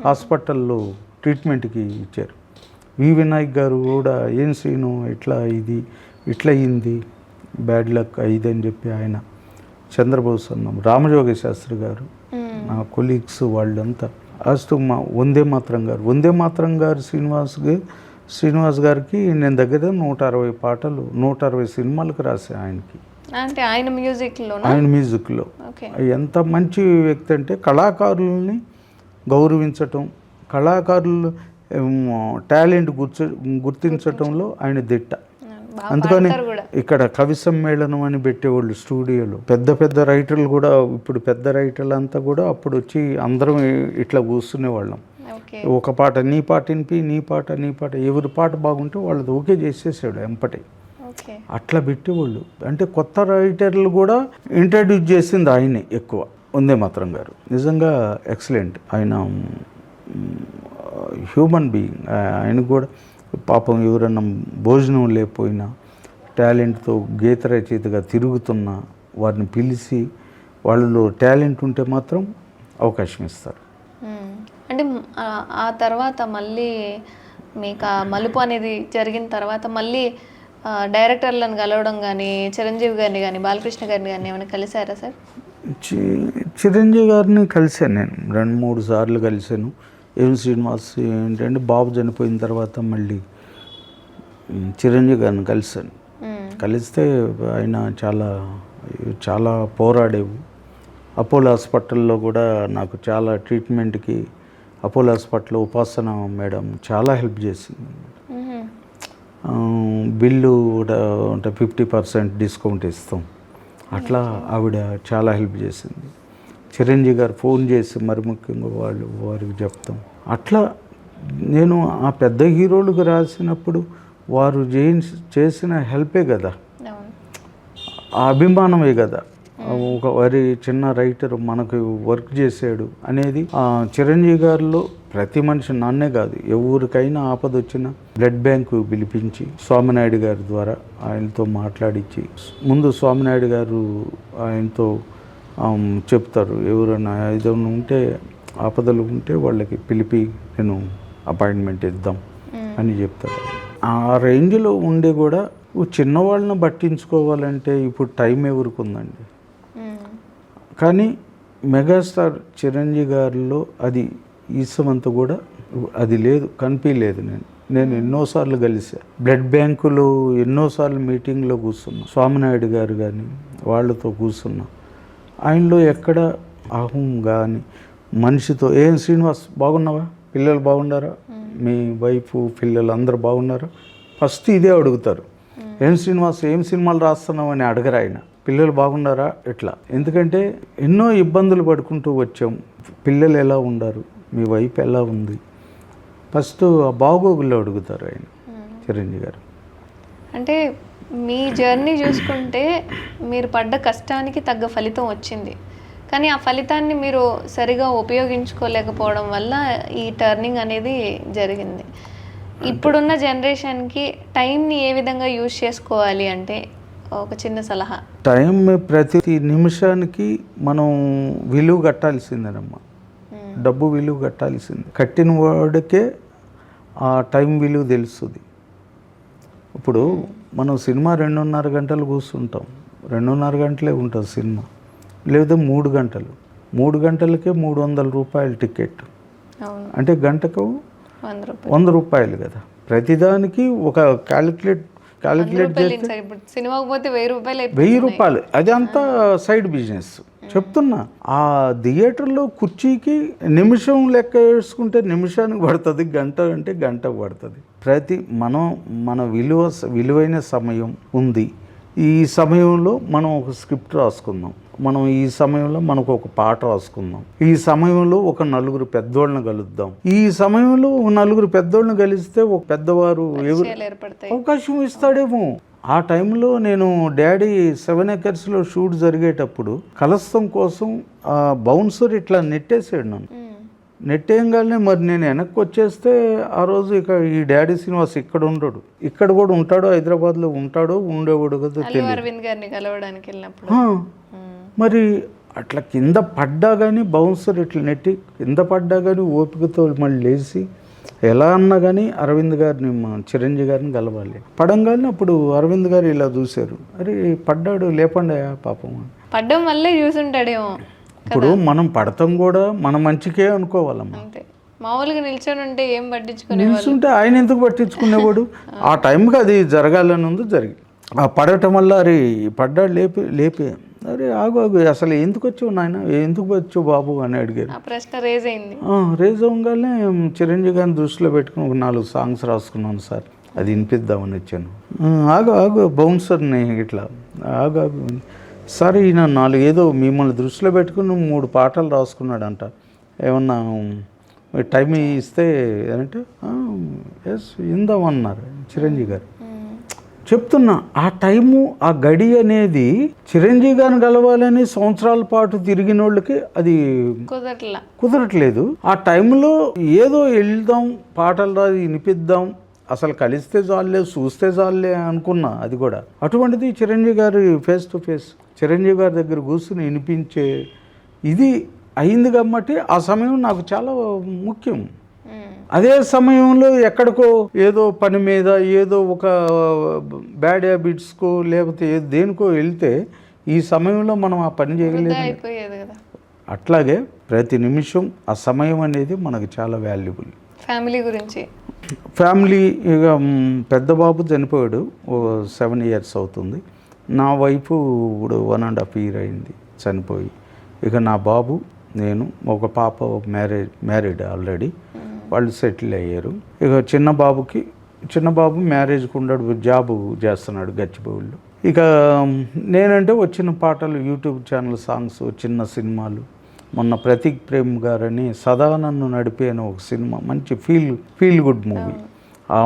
హాస్పిటల్లో ట్రీట్మెంట్కి ఇచ్చారు. వి వినాయక్ గారు కూడా ఏం శ్రీను ఇట్లా అయింది, బ్యాడ్ లక్ అయిందని చెప్పి ఆయన, చంద్రబోస్ అన్నాం, రామజోగ శాస్త్రి గారు, నా కొలీగ్స్ వాళ్ళంతా, లాస్ట్ మా వందే మాత్రం గారు శ్రీనివాస్ గారికి నేను దగ్గర 160 పాటలు 160 సినిమాలకు రాశాను ఆయనకి.
అంటే ఆయన మ్యూజిక్లో
ఎంత మంచి వ్యక్తి అంటే, కళాకారుల్ని గౌరవించటం, కళాకారులు టాలెంట్ గుర్తించటంలో ఆయన దిట్ట. అందుకని ఇక్కడ కవి సమ్మేళనం అని పెట్టేవాళ్ళు స్టూడియోలో. పెద్ద రైటర్లు కూడా, ఇప్పుడు పెద్ద రైటర్లు అంతా కూడా అప్పుడు వచ్చి అందరం ఇట్లా కూర్చునేవాళ్ళం. ఒక పాట నీ పాట వినిపి, నీ పాట ఎవరి పాట బాగుంటే వాళ్ళది ఓకే చేసేసాడు ఎంపటి. అట్లా పెట్టేవాళ్ళు. అంటే కొత్త రైటర్లు కూడా ఇంట్రడ్యూస్ చేసింది ఆయనే ఎక్కువ, వందే మాత్రం గారు. నిజంగా ఎక్సలెంట్. ఆయన హ్యూమన్ బీయింగ్. ఆయన కూడా పాపం ఎవరన్నా భోజనం లేకపోయినా టాలెంట్తో గీత రచయితగా తిరుగుతున్న వారిని పిలిచి, వాళ్ళలో టాలెంట్ ఉంటే మాత్రం అవకాశం ఇస్తారు.
అంటే ఆ తర్వాత మళ్ళీ మీకు ఆ మలుపు అనేది జరిగిన తర్వాత మళ్ళీ డైరెక్టర్లను కలవడం కానీ, చిరంజీవి గారిని కానీ, బాలకృష్ణ గారిని కానీ ఏమైనా కలిసారా సార్?
చిరంజీవి గారిని కలిశాను నేను 2-3 సార్లు కలిశాను. ఏం శ్రీనివాస్ ఏంటంటే, బాబు చనిపోయిన తర్వాత మళ్ళీ చిరంజీవి గారిని కలిశాను. కలిస్తే ఆయన చాలా పోరాడేవు. అపోలో హాస్పిటల్లో కూడా నాకు చాలా ట్రీట్మెంట్కి అపోలో హాస్పిటల్లో ఉపాసన మేడం చాలా హెల్ప్ చేసింది. బిల్లు కూడా అంటే 50% డిస్కౌంట్ ఇస్తాం, అట్లా ఆవిడ చాలా హెల్ప్ చేసింది. చిరంజీవి గారు ఫోన్ చేసి మరి ముఖ్యంగా వారికి చెప్తాం. అట్లా నేను ఆ పెద్ద హీరోలకు రాసినప్పుడు వారు చేసిన హెల్పే కదా, ఆ అభిమానమే కదా. ఒక వారి చిన్న రైటర్ మనకు వర్క్ చేశాడు అనేది చిరంజీవి గారిలో ప్రతి మనిషి, నన్నే కాదు ఎవరికైనా ఆపద వచ్చినా బ్లడ్ బ్యాంకు పిలిపించి స్వామినాయుడు గారి ద్వారా ఆయనతో మాట్లాడించి, ముందు స్వామినాయుడు గారు ఆయనతో చెప్తారు, ఎవరైనా ఏదైనా ఉంటే ఆపదలు ఉంటే వాళ్ళకి పిలిపి నేను అపాయింట్మెంట్ ఇద్దాం అని చెప్తారు. ఆ రేంజ్లో ఉండే కూడా చిన్నవాళ్ళని పట్టించుకోవాలంటే ఇప్పుడు టైం ఎవరికి ఉందండి. కానీ మెగాస్టార్ చిరంజీవి గారిలో అది ఈసమంతా కూడా అది లేదు, కనిపించలేదు. నేను ఎన్నోసార్లు కలిసా, బ్లడ్ బ్యాంకులో ఎన్నోసార్లు మీటింగ్లో కూర్చున్నా, స్వామినాయుడు గారు కానీ వాళ్ళతో కూర్చున్నా. ఆయనలో ఎక్కడ అహం కానీ మనిషితో ఏం శ్రీనివాస్ బాగున్నావా, పిల్లలు బాగున్నారా, మీ వైఫ్ పిల్లలు అందరూ బాగున్నారా, ఫస్ట్ ఇదే అడుగుతారు. ఏం శ్రీనివాస్ ఏం సినిమాలు రాస్తున్నావు అని అడగరు ఆయన. పిల్లలు బాగున్నారా ఇట్లా. ఎందుకంటే ఎన్నో ఇబ్బందులు పడుకుంటూ వచ్చాం. పిల్లలు ఎలా ఉన్నారు, మీ వైఫ్ ఎలా ఉంది, ఫస్ట్ ఆ బాగోగుల్లో అడుగుతారు ఆయన, చిరంజీవి గారు.
అంటే మీ జర్నీ చూసుకుంటే మీరు పడ్డ కష్టానికి తగ్గ ఫలితం వచ్చింది, కానీ ఆ ఫలితాన్ని మీరు సరిగా ఉపయోగించుకోలేకపోవడం వల్ల ఈ టర్నింగ్ అనేది జరిగింది. ఇప్పుడున్న జనరేషన్కి టైంని ఏ విధంగా యూజ్ చేసుకోవాలి అంటే ఒక చిన్న సలహా.
టైం ప్రతి నిమిషానికి మనం విలువ కట్టాల్సిందేనమ్మా, డబ్బు విలువ కట్టాల్సిందే. కట్టిన వాడికే ఆ టైం విలువ తెలుస్తుంది. ఇప్పుడు మనం సినిమా 2.5 గంటలు కూర్చుంటాం, 2.5 గంటలే ఉంటుంది సినిమా, లేదా 3 గంటలు. 3 గంటలకే 300 రూపాయలు టికెట్, అంటే గంటకు 100 రూపాయలు కదా. ప్రతిదానికి ఒక క్యాలిక్యులేట్ చేస్తే
సినిమాకి పోతే
1000 రూపాయలు. అది అంతా సైడ్ బిజినెస్ చెప్తున్నా. ఆ థియేటర్లో కుర్చీకి నిమిషం లెక్క వేసుకుంటే నిమిషానికి పడుతుంది, గంట అంటే గంటకు పడుతుంది. మన విలువైన సమయం ఉంది. ఈ సమయంలో మనం ఒక స్క్రిప్ట్ రాసుకుందాం, మనం ఈ సమయంలో మనకు ఒక పాట రాసుకుందాం, ఈ సమయంలో ఒక 4 పెద్దోళ్ళని కలుద్దాం, ఈ సమయంలో 4 పెద్దోళ్ళని కలిస్తే ఒక పెద్దవారు అవకాశం ఇస్తాడేమో. ఆ టైంలో నేను డాడీ 7 ఎకర్స్లో షూట్ జరిగేటప్పుడు కలస్తం కోసం ఆ బౌన్సర్ ఇట్లా నెట్టేసాడు నన్ను. నెట్టేయంగానే మరి నేను వెనక్కి వచ్చేస్తే ఆ రోజు ఇక ఈ డాడీ శ్రీనివాస్ ఇక్కడ ఉండడు, ఇక్కడ కూడా ఉంటాడో హైదరాబాద్లో ఉంటాడో ఉండేవాడు కదా తెలియదు. మరి అట్లా కింద పడ్డా కానీ బౌన్సర్ ఇట్లా నెట్టి కింద పడ్డా కానీ ఓపికతో మళ్ళీ లేచి ఎలా అన్నా కానీ అరవింద్ గారిని, మా చిరంజీవి గారిని కలవాలి. పడంగానే అప్పుడు అరవింద్ గారు ఇలా చూశారు, అరే పడ్డాడు లేపండి పాపం,
పడ్డం వల్లే చూసుంటాడేమో.
ఇప్పుడు మనం పడతాం కూడా మన మంచికే అనుకోవాలమ్మా.
మామూలుగా నిల్చొని ఉంటే ఏం పట్టించుకునే,
నిల్చుంటే ఆయన ఎందుకు పట్టించుకునేవాడు. ఆ టైంకి అది జరగాలని ఉంది, జరిగి ఆ పడటం వల్ల అరే పడ్డాడు లేపే అరే ఆగు అసలు ఎందుకు వచ్చావు నాయన, ఎందుకు వచ్చావు బాబు అని అడిగారు.
ప్రశ్న రేజ్ అయింది.
రేజ్ అవ్వగానే చిరంజీవి గారిని దృష్టిలో పెట్టుకుని ఒక 4 సాంగ్స్ రాసుకున్నాను సార్, అది వినిపిద్దామని వచ్చాను. ఆగు బౌన్సర్ని ఇట్లా ఆగు సార్, ఈయన 4 ఏదో మిమ్మల్ని దృష్టిలో పెట్టుకుని 3 పాటలు రాసుకున్నాడంట, ఏమన్నా టైం ఇస్తే అంటే ఎస్ ఇందామన్నారు చిరంజీవి గారు. చెప్తున్నా ఆ టైము ఆ గడి అనేది చిరంజీవి గారిని కలవాలని సంవత్సరాల పాటు తిరిగిన వాళ్ళకి అది కుదరట్లేదు. ఆ టైంలో ఏదో వెళ్దాం, పాటలు రాసి వినిపిద్దాం, అసలు కలిస్తే చాలే చూస్తే చాలే అనుకున్నా. అది కూడా అటువంటిది చిరంజీవి గారి ఫేస్ టు ఫేస్ చిరంజీవి గారి దగ్గర కూర్చుని వినిపించే ఇది అయింది కాబట్టి ఆ సమయం నాకు చాలా ముఖ్యం. అదే సమయంలో ఎక్కడికో ఏదో పని మీద ఏదో ఒక బ్యాడ్ హ్యాబిట్స్కో లేకపోతే దేనికో వెళ్తే ఈ సమయంలో మనం ఆ పని చేయలేదు. అట్లాగే ప్రతి నిమిషం ఆ సమయం అనేది మనకు చాలా వాల్యుబుల్. ఫ్యామిలీ ఇక పెద్ద బాబు చనిపోయాడు, 7 years అవుతుంది. నా వైఫ్ ఇప్పుడు 1.5 year అయింది చనిపోయి. ఇక నా బాబు, నేను, ఒక పాప మ్యారీడ్ ఆల్రెడీ, వాళ్ళు సెటిల్ అయ్యారు. ఇక చిన్న బాబు మ్యారేజ్కి ఉన్నాడు, జాబు చేస్తున్నాడు గచ్చిబౌలిలో. ఇక నేనంటే వచ్చిన పాటలు, యూట్యూబ్ ఛానల్ సాంగ్స్, చిన్న సినిమాలు. మొన్న ప్రతీక్ ప్రేమ్ గారని సదా నన్ను నడిపే అని ఒక సినిమా, మంచి ఫీల్ గుడ్ మూవీ. ఆ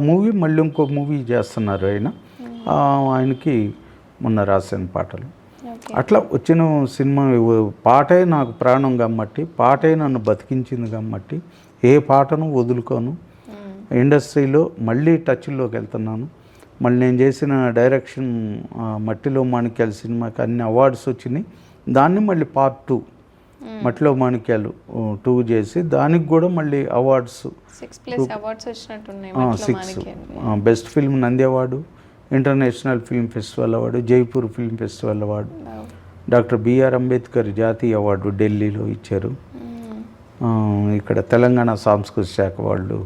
మూవీ మళ్ళీ ఇంకో మూవీ చేస్తున్నారు ఆయనకి మొన్న రాసిన పాటలు. అట్లా వచ్చిన సినిమా పాటే నాకు ప్రాణం కాబట్టి, పాటే నన్ను బతికించింది కాబట్టి ఏ పాటను వదులుకోను. ఇండస్ట్రీలో మళ్ళీ టచ్లోకి వెళ్తున్నాను. మళ్ళీ నేను చేసిన డైరెక్షన్ మట్టిలో మాణిక్యాలు సినిమాకి అన్ని అవార్డ్స్ వచ్చినాయి. దాన్ని మళ్ళీ Part 2 మట్టిలో మాణిక్యాలు 2 చేసి దానికి కూడా మళ్ళీ awards 6 best film Nandi award, international film festival award, Jaipur film festival award, doctor B R Ambedkar జాతీయ అవార్డు ఢిల్లీలో ఇచ్చారు. ఇక్కడ తెలంగాణ సాంస్కృతిక శాఖ వాళ్ళు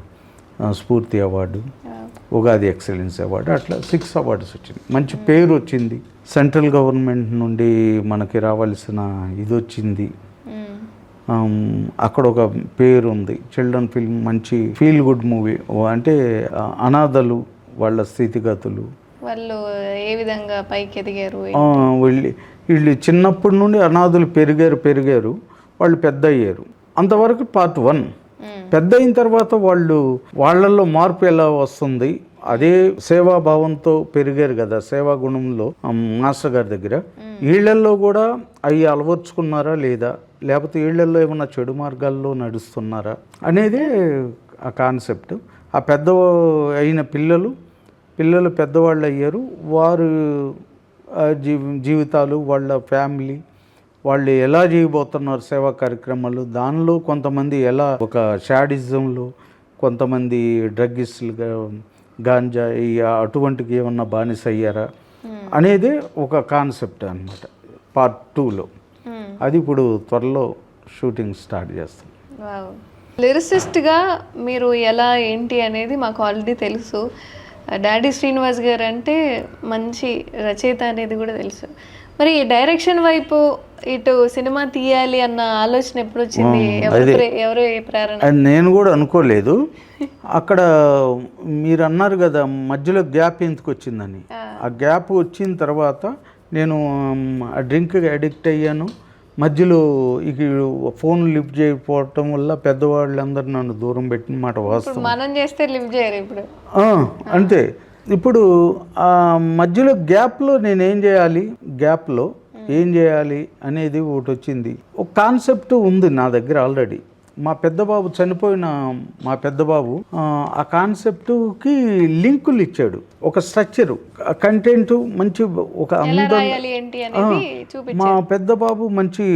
స్ఫూర్తి అవార్డు, ఉగాది ఎక్సలెన్స్ అవార్డు, అట్లా 6 అవార్డ్స్ వచ్చింది. మంచి పేరు వచ్చింది. సెంట్రల్ గవర్నమెంట్ నుండి మనకి రావాల్సిన ఇది వచ్చింది. అక్కడ ఒక పేరు ఉంది. చిల్డ్రన్ ఫిల్మ్ మంచి ఫీల్ గుడ్ మూవీ. అంటే అనాథలు వాళ్ళ స్థితిగతులు,
వాళ్ళు ఏ విధంగా పైకి ఎదిగారు,
వీళ్ళు చిన్నప్పటి నుండి అనాథులు పెరిగారు, వాళ్ళు పెద్ద అయ్యారు. అంతవరకు పార్ట్ 1. పెద్ద అయిన తర్వాత వాళ్ళల్లో మార్పు ఎలా వస్తుంది, అదే సేవాభావంతో పెరిగారు కదా, సేవా గుణంలో మాస్టర్ గారి దగ్గర. వీళ్ళల్లో కూడా అవి అలవర్చుకున్నారా లేదా, లేకపోతే వీళ్ళల్లో ఏమన్నా చెడు మార్గాల్లో నడుస్తున్నారా అనేదే ఆ కాన్సెప్ట్. ఆ పెద్ద అయిన పిల్లలు పెద్దవాళ్ళు అయ్యారు. వారు జీవితాలు, వాళ్ళ ఫ్యామిలీ, వాళ్ళు ఎలా చేయబోతున్నారు సేవా కార్యక్రమాలు, దానిలో కొంతమంది ఎలా ఒక షాడిజంలో, కొంతమంది డ్రగ్గిస్టులుగా గాంజా అటువంటికి ఏమన్నా బానిస అయ్యారా అనేది ఒక కాన్సెప్ట్ అన్నమాట పార్ట్ 2లో. అది ఇప్పుడు త్వరలో షూటింగ్ స్టార్ట్ చేస్తాం.
లిరిసిస్ట్గా మీరు ఎలా ఏంటి అనేది మాకు ఆల్రెడీ తెలుసు. డాడీ శ్రీనివాస్ గారు అంటే మంచి రచయిత అనేది కూడా తెలుసు. మరి డైరెక్షన్ వైపు ఇటు సినిమా తీయాలి అన్న ఆలోచన ఎప్పుడు వచ్చింది? ఎవరు ప్రేరణ?
నేను కూడా అనుకోలేదు. అక్కడ మీరు అన్నారు కదా మధ్యలో గ్యాప్ ఎందుకు వచ్చిందని. ఆ గ్యాప్ వచ్చిన తర్వాత నేను డ్రింక్ అడిక్ట్ అయ్యాను. మధ్యలో ఇక ఫోన్ లిఫ్ట్ చేయకపోవటం వల్ల పెద్దవాళ్ళందరూ నన్ను దూరం పెట్టిన మాట వాస్తవం.
మనం చేస్తే లిఫ్ట్ చేయరు ఇప్పుడు.
అంతే. ఇప్పుడు ఆ మధ్యలో గ్యాప్లో నేనేం చేయాలి, గ్యాప్లో ఏం చేయాలి అనేది ఒకటి వచ్చింది. ఒక కాన్సెప్ట్ ఉంది నా దగ్గర ఆల్రెడీ. మా పెద్దబాబు చనిపోయిన మా పెద్దబాబు ఆ కాన్సెప్ట్కి లింకులు ఇచ్చాడు. ఒక స్ట్రక్చరు, కంటెంట్ మంచి ఒక మా పెద్దబాబు మంచి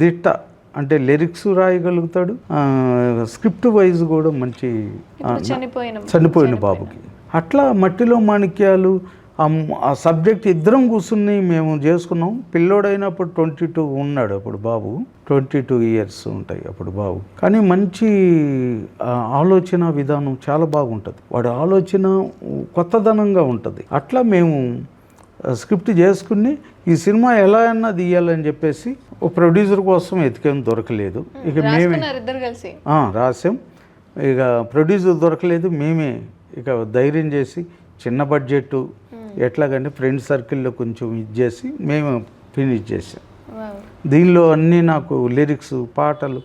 దిట్ట, అంటే లిరిక్స్ రాయగలుగుతాడు. స్క్రిప్ట్ వైజ్ కూడా మంచి చనిపోయిన బాబుకి. అట్లా మట్టిలో మాణిక్యాలు ఆ సబ్జెక్ట్ ఇద్దరం కూర్చుని మేము చేసుకున్నాం. పిల్లోడైనప్పుడు 22 ఉన్నాడు అప్పుడు బాబు. 22 ఇయర్స్ ఉంటాయి అప్పుడు బాబు. కానీ మంచి ఆలోచన విధానం చాలా బాగుంటుంది. వాడి ఆలోచన కొత్తదనంగా ఉంటుంది. అట్లా మేము స్క్రిప్ట్ చేసుకుని ఈ సినిమా ఎలా అన్నా తీయాలని చెప్పేసి ఒక ప్రొడ్యూసర్ కోసం ఎతికేం దొరకలేదు. ఇక మేమే రాసాం. ఇక ప్రొడ్యూసర్ దొరకలేదు. మేమే ఇక ధైర్యం చేసి చిన్న బడ్జెట్ ఎట్లాగంటే ఫ్రెండ్ సర్కిల్లో కొంచెం ఇది చేసి మేము ఫినిష్ చేసాం. దీనిలో అన్నీ నాకు లిరిక్స్, పాటలు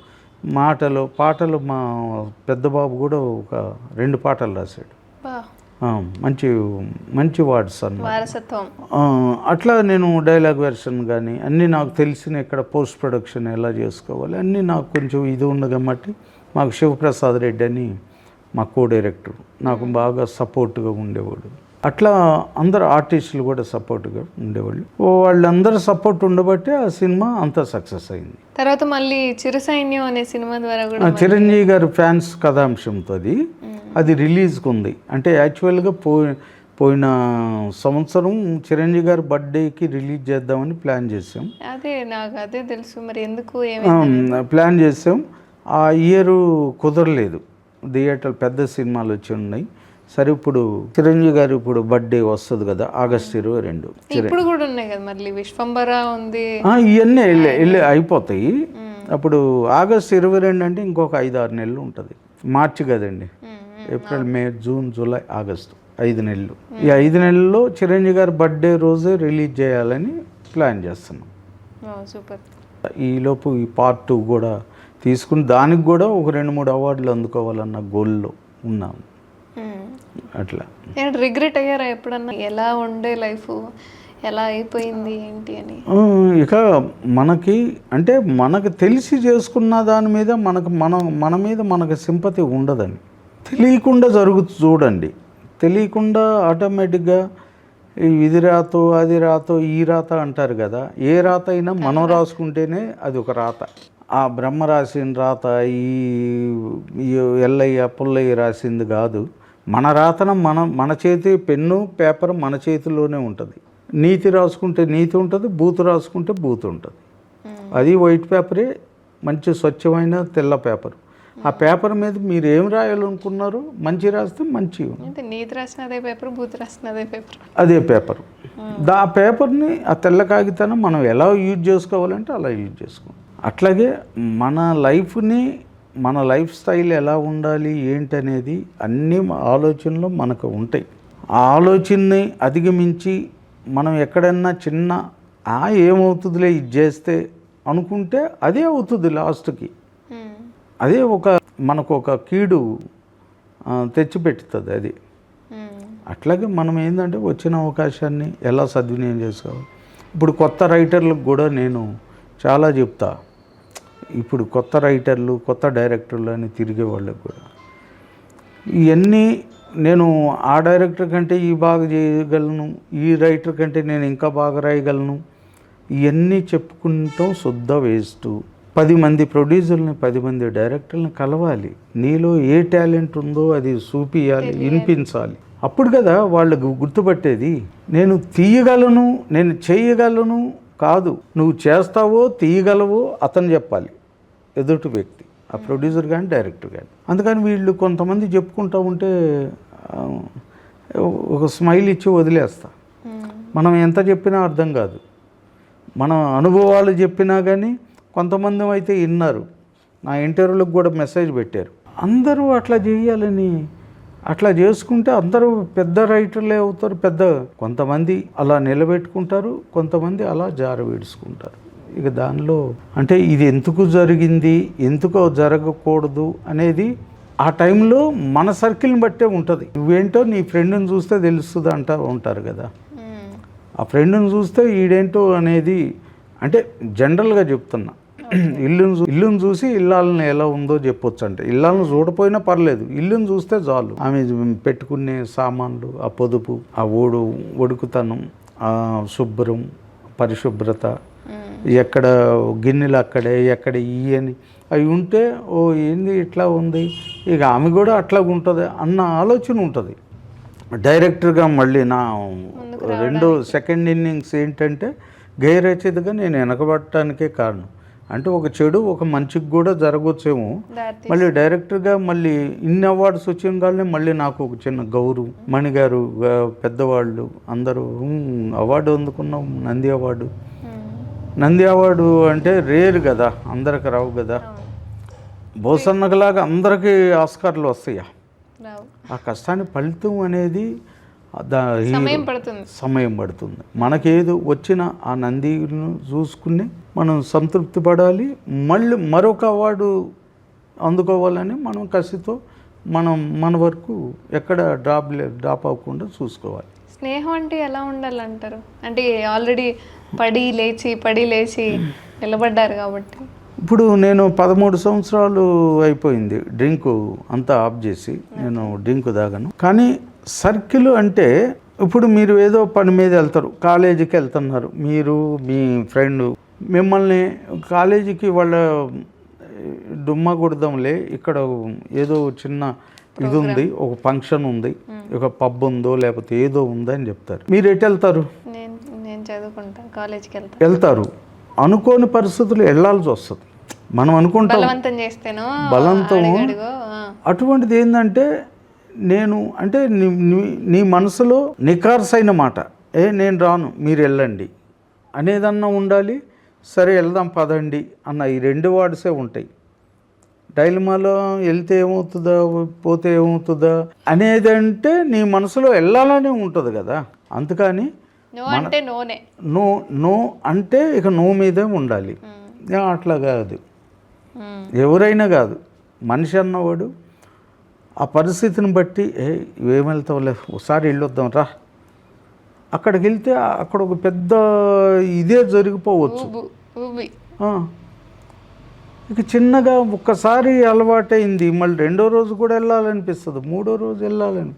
మా పెద్దబాబు కూడా ఒక 2 పాటలు రాశాడు. మంచి వర్డ్స్ అన్నమాట. అట్లా నేను డైలాగ్ వెర్షన్ కానీ అన్నీ నాకు తెలిసిన ఇక్కడ పోస్ట్ ప్రొడక్షన్ ఎలా చేసుకోవాలి అన్నీ నాకు కొంచెం ఇది ఉంది కాబట్టి మాకు శివప్రసాద్ రెడ్డి అని మా కో డైరెక్టర్ నాకు బాగా సపోర్ట్గా ఉండేవాడు. అట్లా అందరు ఆర్టిస్టులు కూడా సపోర్ట్గా ఉండేవాళ్ళు. వాళ్ళందరూ సపోర్ట్ ఉండబట్టి ఆ సినిమా అంతా సక్సెస్ అయింది.
తర్వాత మళ్ళీ చిరుసైన్యం అనే సినిమా ద్వారా కూడా
చిరంజీవి గారి ఫ్యాన్స్ కథాంశంతో అది రిలీజ్కి ఉంది. అంటే యాక్చువల్గా పోయిన సంవత్సరం చిరంజీవి గారి బర్త్డేకి రిలీజ్ చేద్దామని ప్లాన్ చేసాం.
నాకు అదే తెలుసు. మరి ఎందుకు
ప్లాన్ చేసాం. ఆ ఇయర్ కుదరలేదు. థియేటర్ పెద్ద సినిమాలు వచ్చి ఉన్నాయి. సరే ఇప్పుడు చిరంజీవి గారు ఇప్పుడు బర్త్డే వస్తుంది కదా ఆగస్ట్ 22.
ఇప్పుడు కూడా ఉన్నాయి కదా మళ్ళీ విశ్వంబర ఉంది.
ఇవన్నీ వెళ్ళి అయిపోతాయి. అప్పుడు ఆగస్ట్ 22 అంటే ఇంకొక 5-6 నెలలు ఉంటుంది. మార్చి కదండి, ఏప్రిల్, మే, జూన్, జూలై, ఆగస్టు 5 నెలలు. ఈ 5 నెలల్లో చిరంజీవి గారి బర్త్డే రోజే రిలీజ్ చేయాలని ప్లాన్ చేస్తున్నాం.
సూపర్.
ఈలోపు ఈ పార్ట్ 2 కూడా తీసుకుని దానికి కూడా ఒక 2-3 అవార్డులు అందుకోవాలన్న గోల్లో ఉన్నాము. అట్లా
రిగ్రెట్ అయ్యారా ఎప్పుడన్నా? ఎలా ఉండే లైఫ్ ఎలా అయిపోయింది ఏంటి అని?
ఇక మనకి అంటే మనకు తెలిసి చేసుకున్న దాని మీద మన మీద మనకు సింపతి ఉండదని తెలియకుండా చూడండి. తెలియకుండా ఆటోమేటిక్గా ఇది రాతో అది రాతో ఈ రాత అంటారు కదా. ఏ రాత అయినా మనం రాసుకుంటేనే అది ఒక రాత. ఆ బ్రహ్మ రాసిన రాత ఈ ఎల్లయ్య పుల్లయ్య రాసింది కాదు. మన రాతన మన చేతి పెన్ను పేపర్ మన చేతిలోనే ఉంటుంది. నీతి రాసుకుంటే నీతి ఉంటుంది, బూతు రాసుకుంటే బూతు ఉంటుంది. అది వైట్ పేపరే మంచి స్వచ్ఛమైన తెల్ల పేపర్. ఆ పేపర్ మీద మీరు ఏం రాయాలనుకున్నారో మంచి రాస్తే మంచి
అంటే నీతి రాసిన అదే పేపర్, బూత్ రాసిన అదే పేపర్,
అదే పేపర్. ఆ పేపర్ని ఆ తెల్ల కాగితాన్ని మనం ఎలా యూజ్ చేసుకోవాలంటే అలా యూజ్ చేసుకోవాలి. అట్లాగే మన లైఫ్ని, మన లైఫ్ స్టైల్ ఎలా ఉండాలి ఏంటి అనేది అన్ని ఆలోచనలు మనకు ఉంటాయి. ఆ ఆలోచనని అధిగమించి మనం ఎక్కడన్నా చిన్న ఏమవుతుందిలే ఇది చేస్తే అనుకుంటే అదే అవుతుంది లాస్ట్కి. అదే మనకు ఒక కీడు తెచ్చిపెట్టుతుంది అది. అట్లాగే మనం ఏంటంటే వచ్చిన అవకాశాన్ని ఎలా సద్వినియోగం చేసుకోవాలి. ఇప్పుడు కొత్త రైటర్లకు కూడా నేను చాలా చెప్తా. ఇప్పుడు కొత్త రైటర్లు, కొత్త డైరెక్టర్లు అని తిరిగే వాళ్ళకి కూడా ఇవన్నీ నేను ఆ డైరెక్టర్ కంటే ఈ బాగా చేయగలను, ఈ రైటర్ కంటే నేను ఇంకా బాగా రాయగలను, ఇవన్నీ చెప్పుకుంటాం శుద్ధ వేస్ట్. 10 మంది ప్రొడ్యూసర్ని, 10 మంది డైరెక్టర్ని కలవాలి. నీలో ఏ టాలెంట్ ఉందో అది చూపించాలి, వినిపించాలి. అప్పుడు కదా వాళ్ళకు గుర్తుపట్టేది. నేను తీయగలను, నేను చేయగలను కాదు, నువ్వు చేస్తావో తీయగలవో అతను చెప్పాలి, ఎదుటి వ్యక్తి, ఆ ప్రొడ్యూసర్ కానీ డైరెక్టర్ కానీ. అందుకని వీళ్ళు కొంతమంది చెప్పుకుంటూ ఉంటే ఒక స్మైల్ ఇచ్చి వదిలేస్తా. మనం ఎంత చెప్పినా అర్థం కాదు. మన అనుభవాలు చెప్పినా కానీ కొంతమంది అయితే విన్నారు. నా ఇంటర్వ్యూలకు కూడా మెసేజ్ పెట్టారు. అందరూ అట్లా చేయాలని, అట్లా చేసుకుంటే అందరూ పెద్ద రైటర్లే అవుతారు. కొంతమంది అలా నిలబెట్టుకుంటారు, కొంతమంది అలా జారవిడుచుకుంటారు. ఇక దానిలో అంటే ఇది ఎందుకు జరిగింది, ఎందుకో జరగకూడదు అనేది ఆ టైంలో మన సర్కిల్ని బట్టే ఉంటుంది. నువ్వేంటో నీ ఫ్రెండ్ని చూస్తే తెలుస్తుంది ఉంటారు కదా. ఆ ఫ్రెండ్ని చూస్తే ఈడేంటో అనేది, అంటే జనరల్గా చెప్తున్నా, ఇల్లును చూసి ఇల్లాలని ఎలా ఉందో చెప్పొచ్చు. అంటే ఇల్లాలను చూడపోయినా పర్లేదు, ఇల్లును చూస్తే చాలు. ఆమె పెట్టుకునే సామాన్లు, ఆ పొదుపు, ఆ ఒడుకుతనం, ఆ శుభ్రం, పరిశుభ్రత, ఎక్కడ గిన్నెలు అక్కడే, ఎక్కడ అని అవి ఉంటే ఓ ఏంది ఇట్లా ఉంది, ఇక ఆమె కూడా అట్లా ఉంటుంది అన్న ఆలోచన ఉంటుంది. డైరెక్టర్గా మళ్ళీ నా సెకండ్ ఇన్నింగ్స్ ఏంటంటే గైరచయితగా నేను వెనకబడటానికే కారణం. అంటే ఒక చెడు ఒక మంచికి కూడా జరగవచ్చేమో. మళ్ళీ డైరెక్టర్గా మళ్ళీ ఇన్ని అవార్డ్స్ వచ్చిన కానీ మళ్ళీ నాకు ఒక చిన్న గౌరవం, మణిగారు పెద్దవాళ్ళు అందరూ అవార్డు అందుకున్నాం, నంది అవార్డు అంటే రేర్ కదా, అందరికి రావు కదా. బోసన్నగలాగా అందరికీ ఆస్కార్లు వస్తాయా? ఆ కష్టాన్ని ఫలితం అనేది సమయం పడుతుంది. మనకేదో వచ్చిన ఆ నందిను చూసుకుని మనం సంతృప్తి పడాలి. మళ్ళీ మరొక అవార్డు అందుకోవాలని మనం కసితో మన వరకు ఎక్కడ డ్రాప్ అవ్వకుండా చూసుకోవాలి.
స్నేహం అంటే ఎలా ఉండాలంటారు? అంటే ఆల్రెడీ పడి లేచి నిలబడ్డారు కాబట్టి.
ఇప్పుడు నేను 13 సంవత్సరాలు అయిపోయింది డ్రింక్ అంతా ఆఫ్ చేసి. నేను డ్రింక్ తాగను. కానీ సర్కిల్ అంటే ఇప్పుడు మీరు ఏదో పని మీద వెళ్తారు, కాలేజీకి వెళ్తున్నారు, మీరు మీ ఫ్రెండ్ మిమ్మల్ని కాలేజీకి వాళ్ళ డుమ్మా కొడదాంలే, ఇక్కడ ఏదో చిన్న ఇది ఉంది, ఒక ఫంక్షన్ ఉంది, ఒక పబ్ ఉందో లేకపోతే ఏదో ఉందో అని చెప్తారు. మీరు ఎటు వెళ్తారు?
నేను చదువుకుంటాను, కాలేజీకి
వెళ్తారు. అనుకోని పరిస్థితులు వెళ్ళాల్సి వస్తుంది. మనం అనుకుంటాం బలవంతం. అటువంటిది ఏంటంటే అంటే నీ మనసులో నికార్సైన మాట, నేను రాను మీరు వెళ్ళండి అనేదన్నా ఉండాలి. సరే వెళ్దాం పదండి అన్న ఈ 2 వర్డ్సే ఉంటాయి. డైలమాలో వెళ్తే ఏమవుతుందా, పోతే ఏమవుతుందా అనేది అంటే నీ మనసులో వెళ్ళాలనే ఉంటుంది కదా. అందుకని నో అంటే ఇక నో మీదే ఉండాలి. అట్లా కాదు, ఎవరైనా కాదు, మనిషి అన్నవాడు ఆ పరిస్థితిని బట్టి ఏమెళ్తావులే ఒకసారి వెళ్ళొద్దాం రా, అక్కడికి వెళ్తే అక్కడ ఒక పెద్ద ఇదే జరిగిపోవచ్చు. ఇక చిన్నగా ఒక్కసారి అలవాటైంది, మళ్ళీ 2వ రోజు కూడా వెళ్ళాలనిపిస్తుంది, 3వ రోజు వెళ్ళాలని.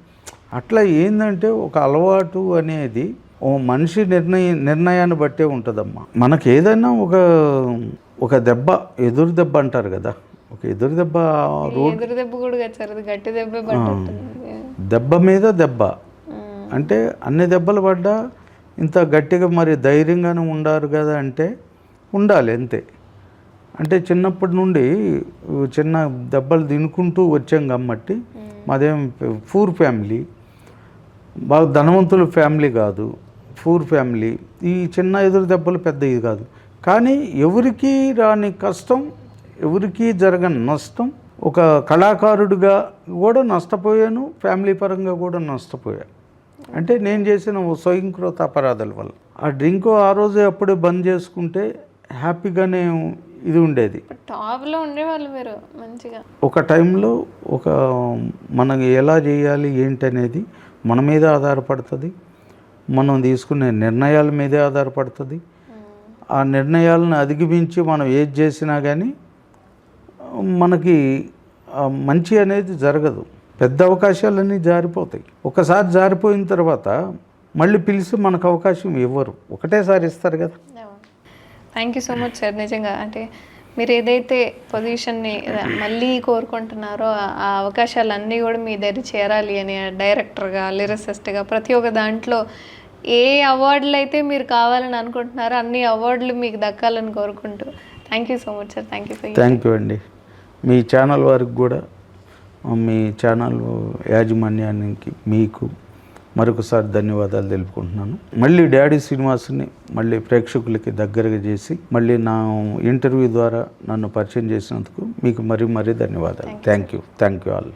అట్లా ఏంటంటే ఒక అలవాటు అనేది ఓ మనిషి నిర్ణయాన్ని బట్టే ఉంటుందమ్మా. మనకి ఏదైనా ఒక దెబ్బ, ఎదురు దెబ్బ అంటారు కదా, ఒక ఎదురు దెబ్బ, దెబ్బ మీద దెబ్బ అంటే అన్ని దెబ్బలు పడ్డా ఇంత గట్టిగా మరి ధైర్యంగానే ఉండారు కదా అంటే ఉండాలి అంతే. అంటే చిన్నప్పటి నుండి చిన్న దెబ్బలు తినుకుంటూ వచ్చాం కాబట్టి మాదేం పూర్ ఫ్యామిలీ, బాగా ధనవంతుల ఫ్యామిలీ కాదు, పూర్ ఫ్యామిలీ. ఈ చిన్న ఎదురు దెబ్బలు పెద్ద ఇది కాదు, కానీ ఎవరికీ రాని కష్టం, ఎవరికీ జరగని నష్టం. ఒక కళాకారుడిగా కూడా నష్టపోయాను, ఫ్యామిలీ పరంగా కూడా నష్టపోయాను. అంటే నేను చేసిన స్వయంకృత అపరాధాల వల్ల. ఆ డ్రింక్ ఆ రోజే అప్పుడే బంద్ చేసుకుంటే హ్యాపీగానే ఇది ఉండేది.
టాప్లో ఉండేవాళ్ళు మీరు మంచిగా.
ఒక టైంలో మనం ఎలా చేయాలి ఏంటి అనేది మన మీద ఆధారపడుతుంది, మనం తీసుకునే నిర్ణయాల మీదే ఆధారపడుతుంది. ఆ నిర్ణయాలను అధిగమించి మనం ఏది చేసినా కానీ మనకి మంచి అనేది జరగదు. పెద్ద అవకాశాలన్నీ జారిపోతాయి. ఒకసారి జారిపోయిన తర్వాత మళ్ళీ పిలిచి మనకు అవకాశం ఇవ్వరు, ఒకటేసారి ఇస్తారు కదా.
Thank you so much sir. నిజంగా అంటే మీరు ఏదైతే పొజిషన్ని మళ్ళీ కోరుకుంటున్నారో ఆ అవకాశాలన్నీ కూడా మీ దగ్గర చేరాలి అని, డైరెక్టర్గా, లిరిసిస్ట్గా ప్రతి ఒక్క దాంట్లో ఏ అవార్డులు అయితే మీరు కావాలని అనుకుంటున్నారో అన్ని అవార్డులు మీకు దక్కాలని కోరుకుంటూ thank you so much sir. Thank you
అండి. మీ ఛానల్ వారికి కూడా, మీ ఛానల్ యాజమాన్యానికి మీకు మరొకసారి ధన్యవాదాలు తెలుపుకుంటున్నాను. మళ్ళీ డాడీ శ్రీనివాస్ని మళ్ళీ ప్రేక్షకులకి దగ్గరగా చేసి మళ్ళీ నా ఇంటర్వ్యూ ద్వారా నన్ను పరిచయం చేసినందుకు మీకు మరీ ధన్యవాదాలు. Thank you all.